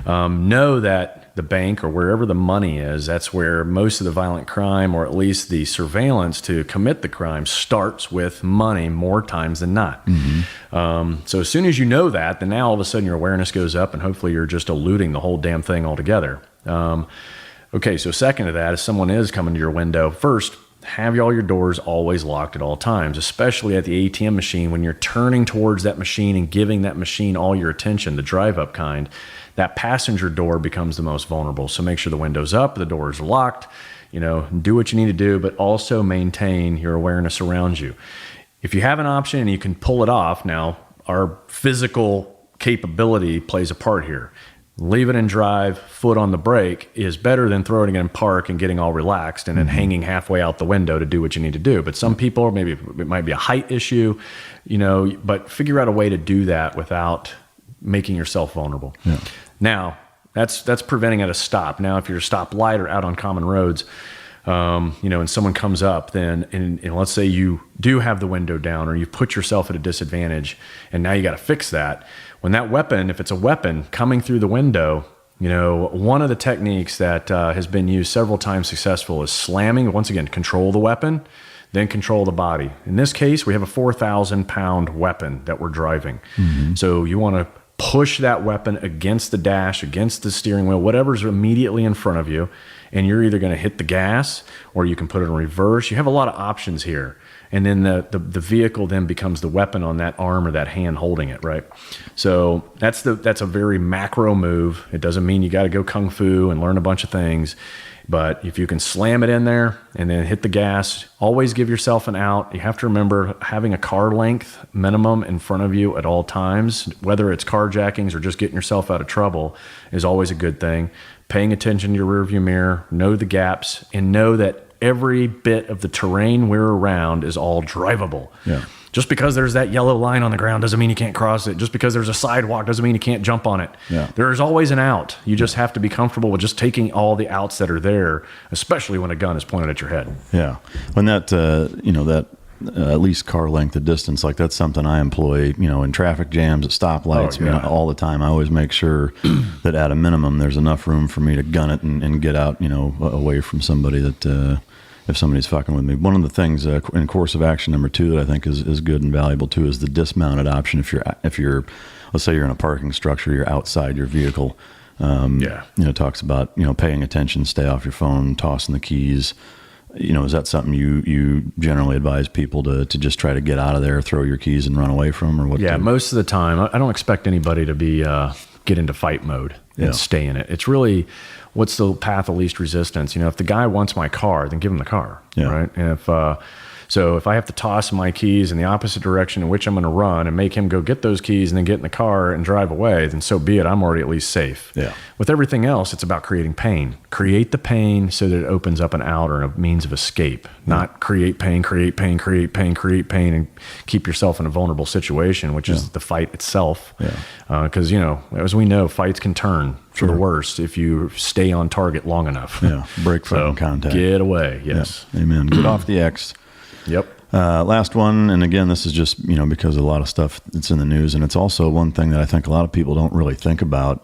Know that the bank or wherever the money is, that's where most of the violent crime, or at least the surveillance to commit the crime, starts with money more times than not. So as soon as you know that, then now all of a sudden your awareness goes up and hopefully you're just eluding the whole damn thing altogether. Okay, so second to that, if someone is coming to your window, first, have all your doors always locked at all times, especially at the ATM machine. When you're turning towards that machine and giving that machine all your attention, the drive-up kind, that passenger door becomes the most vulnerable. So make sure the window's up, the door is locked, do what you need to do, but also maintain your awareness around you. If you have an option and you can pull it off, now our physical capability plays a part here. Leave it in drive, foot on the brake is better than throwing it in park and getting all relaxed and then hanging halfway out the window to do what you need to do. But some people, maybe it might be a height issue, but figure out a way to do that without making yourself vulnerable. Yeah. Now, that's preventing at a stop. Now, if you're a stoplight or out on common roads, and someone comes up, then, and let's say you do have the window down or you put yourself at a disadvantage and now you got to fix that. When that weapon, if it's a weapon coming through the window, one of the techniques that has been used several times successful is slamming. Once again, control the weapon, then control the body. In this case, we have a 4,000-pound weapon that we're driving. So you want to push that weapon against the dash, against the steering wheel, whatever's immediately in front of you, and you're either going to hit the gas or you can put it in reverse. You have a lot of options here. And then the vehicle then becomes the weapon on that arm or that hand holding it, right? So that's a very macro move. It doesn't mean you got to go kung fu and learn a bunch of things. But if you can slam it in there and then hit the gas, always give yourself an out. You have to remember having a car length minimum in front of you at all times, whether it's carjackings or just getting yourself out of trouble, is always a good thing. Paying attention to your rearview mirror, know the gaps, and know that every bit of the terrain we're around is all drivable. Yeah. Just because there's that yellow line on the ground doesn't mean you can't cross it. Just because there's a sidewalk doesn't mean you can't jump on it. Yeah. There is always an out. You just have to be comfortable with just taking all the outs that are there, especially when a gun is pointed at your head. Yeah. When that, at least car length of distance, like that's something I employ, in traffic jams, at stoplights, all the time. I always make sure that at a minimum there's enough room for me to gun it and get out, away from somebody that, if somebody's fucking with me. One of the things in course of action number 2 that I think is good and valuable too is the dismounted option. If you're, let's say you're in a parking structure, you're outside your vehicle. Talks about, paying attention, stay off your phone, tossing the keys. Is that something you generally advise people to just try to get out of there, throw your keys and run away from, or what? Yeah, most of the time, I don't expect anybody to be get into fight mode and stay in it. It's really, what's the path of least resistance? If the guy wants my car, then give him the car, right? And if I have to toss my keys in the opposite direction in which I'm going to run and make him go get those keys and then get in the car and drive away, then so be it. I'm already at least safe. Yeah. With everything else, it's about creating pain. Create the pain so that it opens up an out or a means of escape. Not create pain, and keep yourself in a vulnerable situation, which is the fight itself. Because, as we know, fights can turn for the worst if you stay on target long enough. Break from contact. Get away, yes. Amen. Get off the X. Yep. Last one, and again, this is just, because of a lot of stuff that's in the news, and it's also one thing that I think a lot of people don't really think about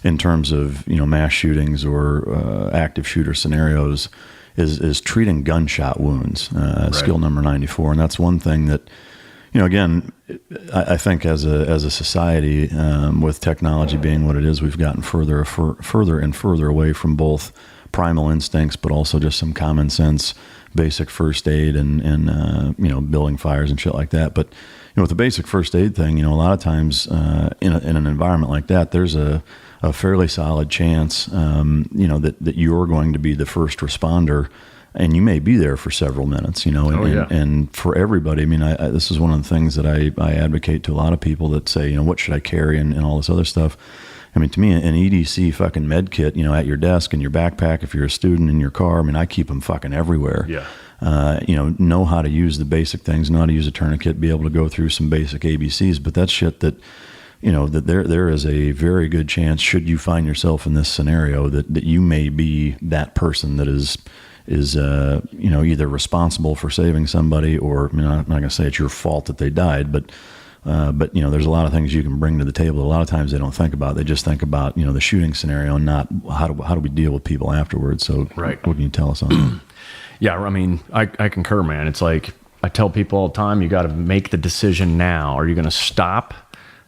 in terms of, mass shootings or active shooter scenarios is treating gunshot wounds, skill number 94. And that's one thing that, again, I think as a society, with technology being what it is, we've gotten further and further away from both primal instincts, but also just some common sense, basic first aid and building fires and shit like that. But with the basic first aid thing, a lot of times in an environment like that, there's a fairly solid chance that you're going to be the first responder, and you may be there for several minutes. And for everybody, this is one of the things that I advocate to a lot of people that say, what should I carry and all this other stuff. I mean, to me, an EDC fucking med kit, at your desk, in your backpack, if you're a student, in your car, I mean, I keep them fucking everywhere. Yeah. Know how to use the basic things, know how to use a tourniquet, be able to go through some basic ABCs, but that's shit that, that there is a very good chance, should you find yourself in this scenario, that you may be that person that is either responsible for saving somebody, or I'm not going to say it's your fault that they died, but there's a lot of things you can bring to the table. A lot of times they don't think about. They just think about the shooting scenario, and not how do we deal with people afterwards. So right. What can you tell us on that? Yeah, I mean, I concur, man. It's like I tell people all the time, you got to make the decision now. Are you going to stop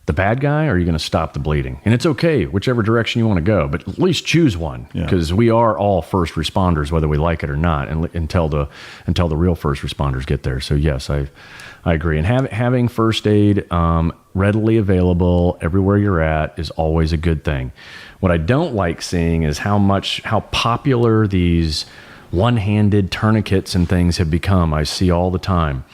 the bad guy, or are you going to stop the bleeding? And it's okay, whichever direction you want to go, but at least choose one, because we are all first responders, whether we like it or not, until the real first responders get there. So yes, I agree. And having first aid readily available everywhere you're at is always a good thing. What I don't like seeing is how popular these one-handed tourniquets and things have become. I see all the time.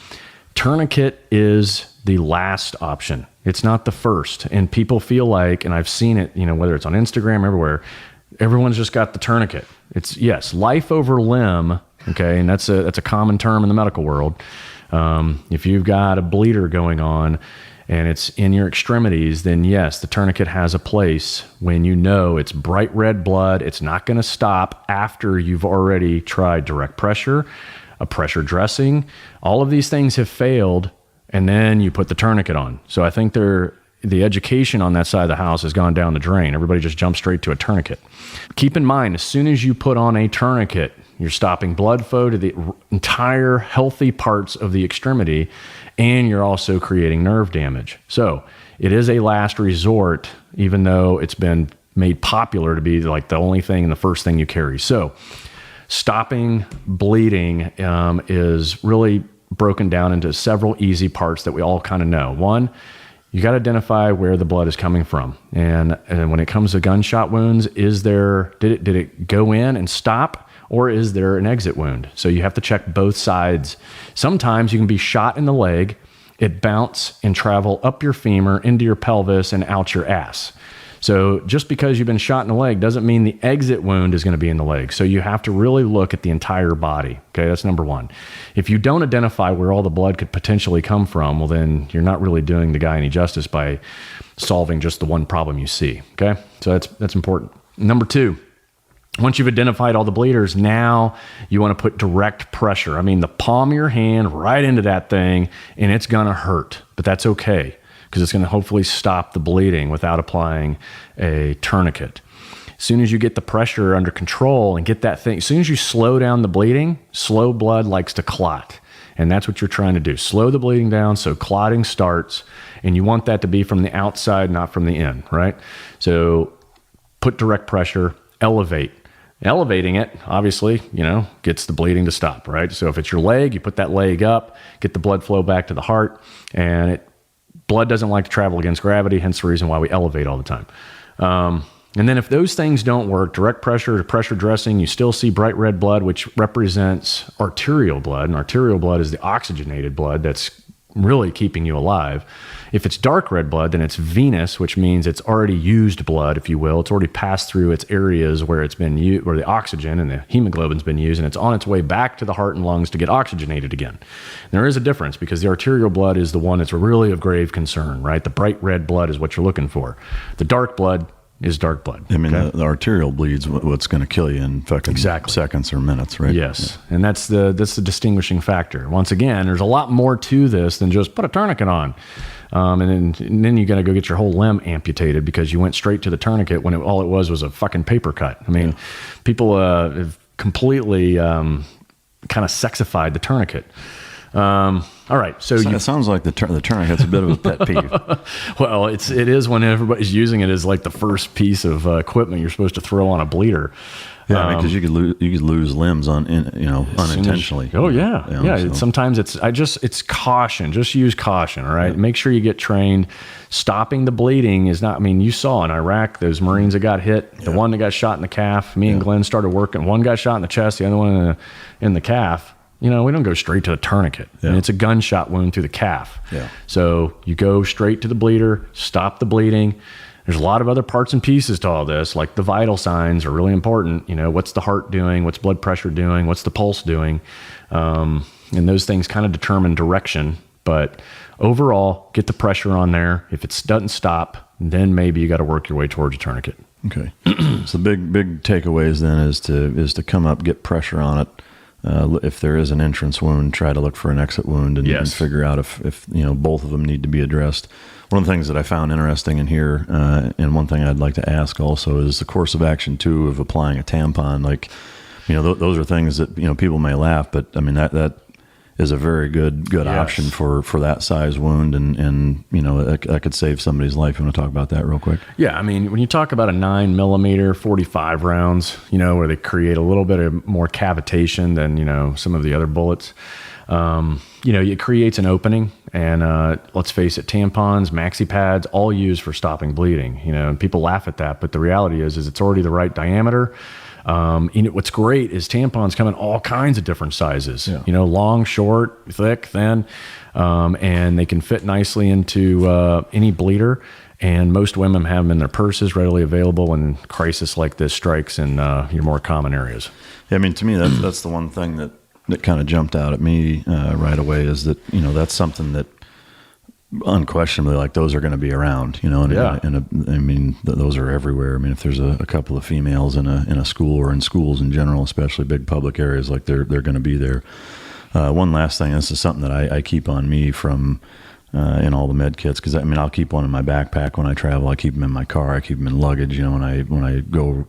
Tourniquet is the last option. It's not the first. And people feel like, and I've seen it, whether it's on Instagram, everywhere, everyone's just got the tourniquet. It's, yes, life over limb, okay, and that's a common term in the medical world. If you've got a bleeder going on and it's in your extremities, then yes, the tourniquet has a place when it's bright red blood. It's not going to stop after you've already tried direct pressure, a pressure dressing. All of these things have failed, and then you put the tourniquet on. So I think the education on that side of the house has gone down the drain. Everybody just jumps straight to a tourniquet. Keep in mind, as soon as you put on a tourniquet, you're stopping blood flow to the entire healthy parts of the extremity, and you're also creating nerve damage. So it is a last resort, even though it's been made popular to be like the only thing and the first thing you carry. So stopping bleeding is really broken down into several easy parts that we all kind of know. One, you got to identify where the blood is coming from. And when it comes to gunshot wounds, did it go in and stop, or is there an exit wound? So you have to check both sides. Sometimes you can be shot in the leg, it bounce and travel up your femur, into your pelvis, and out your ass. So just because you've been shot in the leg doesn't mean the exit wound is going to be in the leg. So you have to really look at the entire body. Okay, that's number one. If you don't identify where all the blood could potentially come from, well, then you're not really doing the guy any justice by solving just the one problem you see. Okay, so that's important. Number two, once you've identified all the bleeders, now you want to put direct pressure. I mean, the palm of your hand right into that thing, and it's going to hurt, but that's okay, because it's going to hopefully stop the bleeding without applying a tourniquet. As soon as you get the pressure under control and get that thing, as soon as you slow down the bleeding, slow blood likes to clot. And that's what you're trying to do. Slow the bleeding down so clotting starts, and you want that to be from the outside, not from the in, right? So put direct pressure, elevate. Elevating it, obviously, gets the bleeding to stop, right? So if it's your leg, you put that leg up, get the blood flow back to the heart, and blood doesn't like to travel against gravity, hence the reason why we elevate all the time. And then if those things don't work, direct pressure or pressure dressing, you still see bright red blood, which represents arterial blood. And arterial blood is the oxygenated blood that's really keeping you alive. If it's dark red blood, then it's venous, which means it's already used blood, if you will. It's already passed through its areas where it's been used, where the oxygen and the hemoglobin's been used, and it's on its way back to the heart and lungs to get oxygenated again. And there is a difference, because the arterial blood is the one that's really of grave concern, right? The bright red blood is what you're looking for. The dark blood is dark blood. I mean, the arterial bleed's what's going to kill you in fucking seconds or minutes, right? Yes, yeah. And that's the distinguishing factor. Once again, there's a lot more to this than just put a tourniquet on. And then you got to go get your whole limb amputated because you went straight to the tourniquet when all it was a fucking paper cut. I mean, people have completely kind of sexified the tourniquet. All right, so it sounds like the tourniquet's a bit of a pet peeve. Well, it is when everybody's using it as like the first piece of equipment you're supposed to throw on a bleeder. Yeah, because you could lose limbs unintentionally. So. Sometimes it's caution. Just use caution. All right, make sure you get trained. Stopping the bleeding is not. I mean, you saw in Iraq those Marines that got hit. The one that got shot in the calf. Me and Glenn started working. One got shot in the chest. The other one in the calf. We don't go straight to the tourniquet. Yeah. And it's a gunshot wound through the calf. Yeah. So you go straight to the bleeder, stop the bleeding. There's a lot of other parts and pieces to all this, like the vital signs are really important. What's the heart doing? What's blood pressure doing? What's the pulse doing? And those things kind of determine direction. But overall, get the pressure on there. If it doesn't stop, then maybe you got to work your way towards a tourniquet. Okay. So the big takeaways then is to come up, get pressure on it. If there is an entrance wound, try to look for an exit wound and figure out if both of them need to be addressed. One of the things that I found interesting in here, and one thing I'd like to ask also, is the course of action too of applying a tampon. Like, those are things that people may laugh, but I mean that is a very good option for that size wound, and that could save somebody's life. You want to talk about that real quick? Yeah, I mean, when you talk about a 9mm 45 rounds, where they create a little bit of more cavitation than some of the other bullets, it creates an opening. And let's face it, tampons, maxi pads, all used for stopping bleeding. And people laugh at that, but the reality is it's already the right diameter. What's great is tampons come in all kinds of different sizes, long, short, thick, thin, and they can fit nicely into any bleeder. And most women have them in their purses, readily available when crisis like this strikes in your more common areas. Yeah, I mean, to me, that's the one thing that kind of jumped out at me right away is that, that's something that unquestionably, like, those are going to be around, I mean, those are everywhere. I mean, if there's a couple of females in a school or in schools in general, especially big public areas, like they're going to be there. One last thing, this is something that I keep on me from in all the med kits, because I mean, I'll keep one in my backpack when I travel. I keep them in my car. I keep them in luggage. When I go,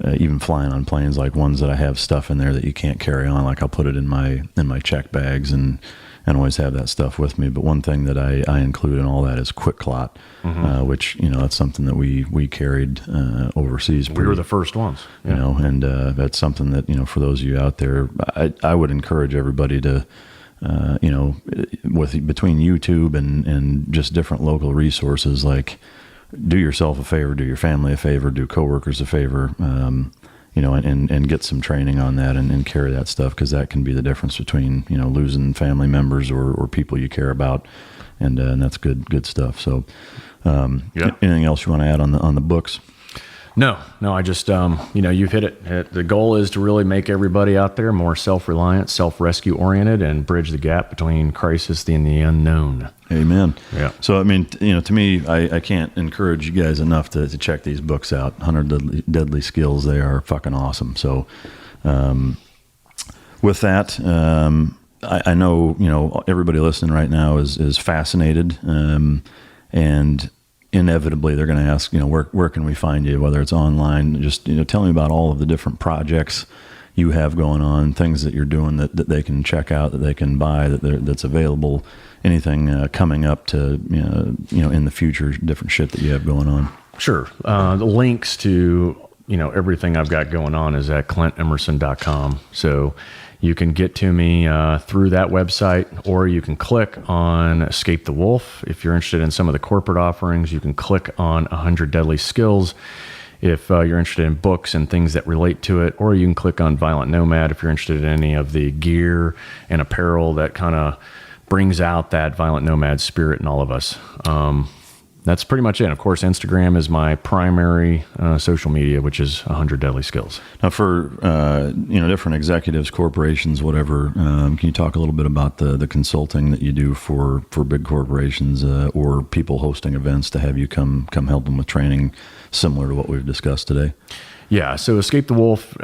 even flying on planes, like ones that I have stuff in there that you can't carry on, like I'll put it in my check bags and always have that stuff with me. But one thing that I include in all that is Quick Clot, which, that's something that we carried overseas. We were the first ones. Yeah. And that's something that, for those of you out there, I would encourage everybody to, between YouTube and just different local resources, like, do yourself a favor, do your family a favor, do coworkers a favor, and get some training on that and carry that stuff, because that can be the difference between, losing family members or people you care about. And that's good stuff. So, anything else you want to add on the books? No, I just, you've hit it. The goal is to really make everybody out there more self-reliant, self-rescue oriented, and bridge the gap between crisis and the unknown. Amen. Yeah. So, I mean, to me, I can't encourage you guys enough to check these books out. 100 Deadly Skills. They are fucking awesome. So, with that, I know, everybody listening right now is fascinated, and inevitably they're going to ask, where can we find you, whether it's online. Just, tell me about all of the different projects you have going on, things that you're doing that they can check out, that they can buy, that's available, anything coming up to, in the future, different shit that you have going on. Sure. The links to, everything I've got going on is at clintemerson.com. So you can get to me through that website, or you can click on Escape the Wolf. If you're interested in some of the corporate offerings, you can click on 100 Deadly Skills if you're interested in books and things that relate to it, or you can click on Violent Nomad if you're interested in any of the gear and apparel that kind of brings out that Violent Nomad spirit in all of us. That's pretty much it. Of course, Instagram is my primary social media, which is 100 Deadly Skills. Now, for different executives, corporations, whatever, can you talk a little bit about the consulting that you do for big corporations or people hosting events to have you come help them with training similar to what we've discussed today? Yeah, so Escape the Wolf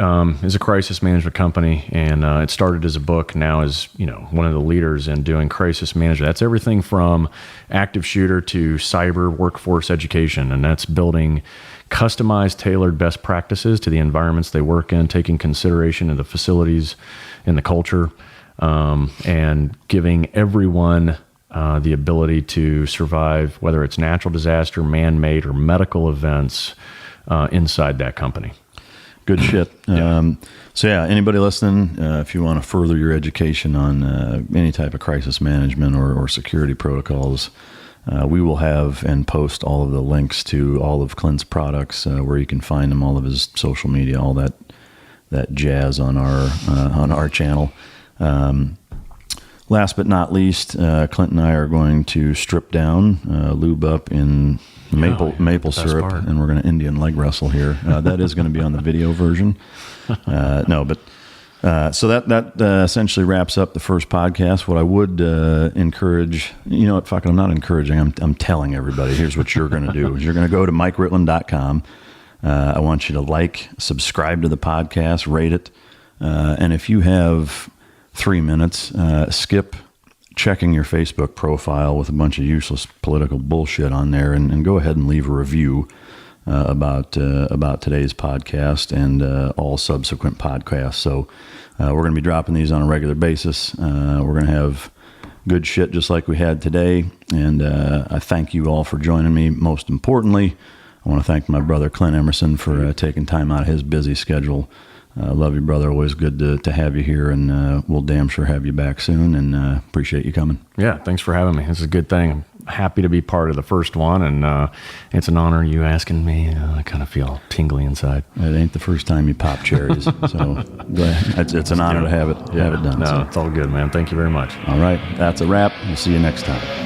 is a crisis management company, and it started as a book, now is one of the leaders in doing crisis management. That's everything from active shooter to cyber workforce education, and that's building customized, tailored best practices to the environments they work in, taking consideration of the facilities and the culture, and giving everyone the ability to survive, whether it's natural disaster, man-made, or medical events, inside that company. Good shit. So anybody listening, if you want to further your education on any type of crisis management or security protocols, we will have and post all of the links to all of Clint's products, where you can find them, all of his social media, all that jazz on our channel. Last but not least, Clint and I are going to strip down, lube up in maple best syrup, part. and we're going to Indian leg wrestle here. That is going to be on the video version. So that essentially wraps up the first podcast. What I would encourage, you know what, fuck it, I'm not encouraging, I'm telling everybody, here's what you're going to do. You're going to go to MikeRitland.com. I want you to like, subscribe to the podcast, rate it. And if you have 3 minutes, skip checking your Facebook profile with a bunch of useless political bullshit on there and go ahead and leave a review about today's podcast and all subsequent podcasts. So we're going to be dropping these on a regular basis. We're going to have good shit just like we had today. And I thank you all for joining me. Most importantly, I want to thank my brother Clint Emerson for taking time out of his busy schedule. Love you, brother. Always good to have you here, and we'll damn sure have you back soon, and appreciate you coming. Yeah, thanks for having me. This is a good thing. I'm happy to be part of the first one, and it's an honor you asking me. I kind of feel tingly inside. It ain't the first time you pop cherries, so it's an honor to have it done. No, So. it's all good, man. Thank you very much. All right, that's a wrap. We'll see you next time.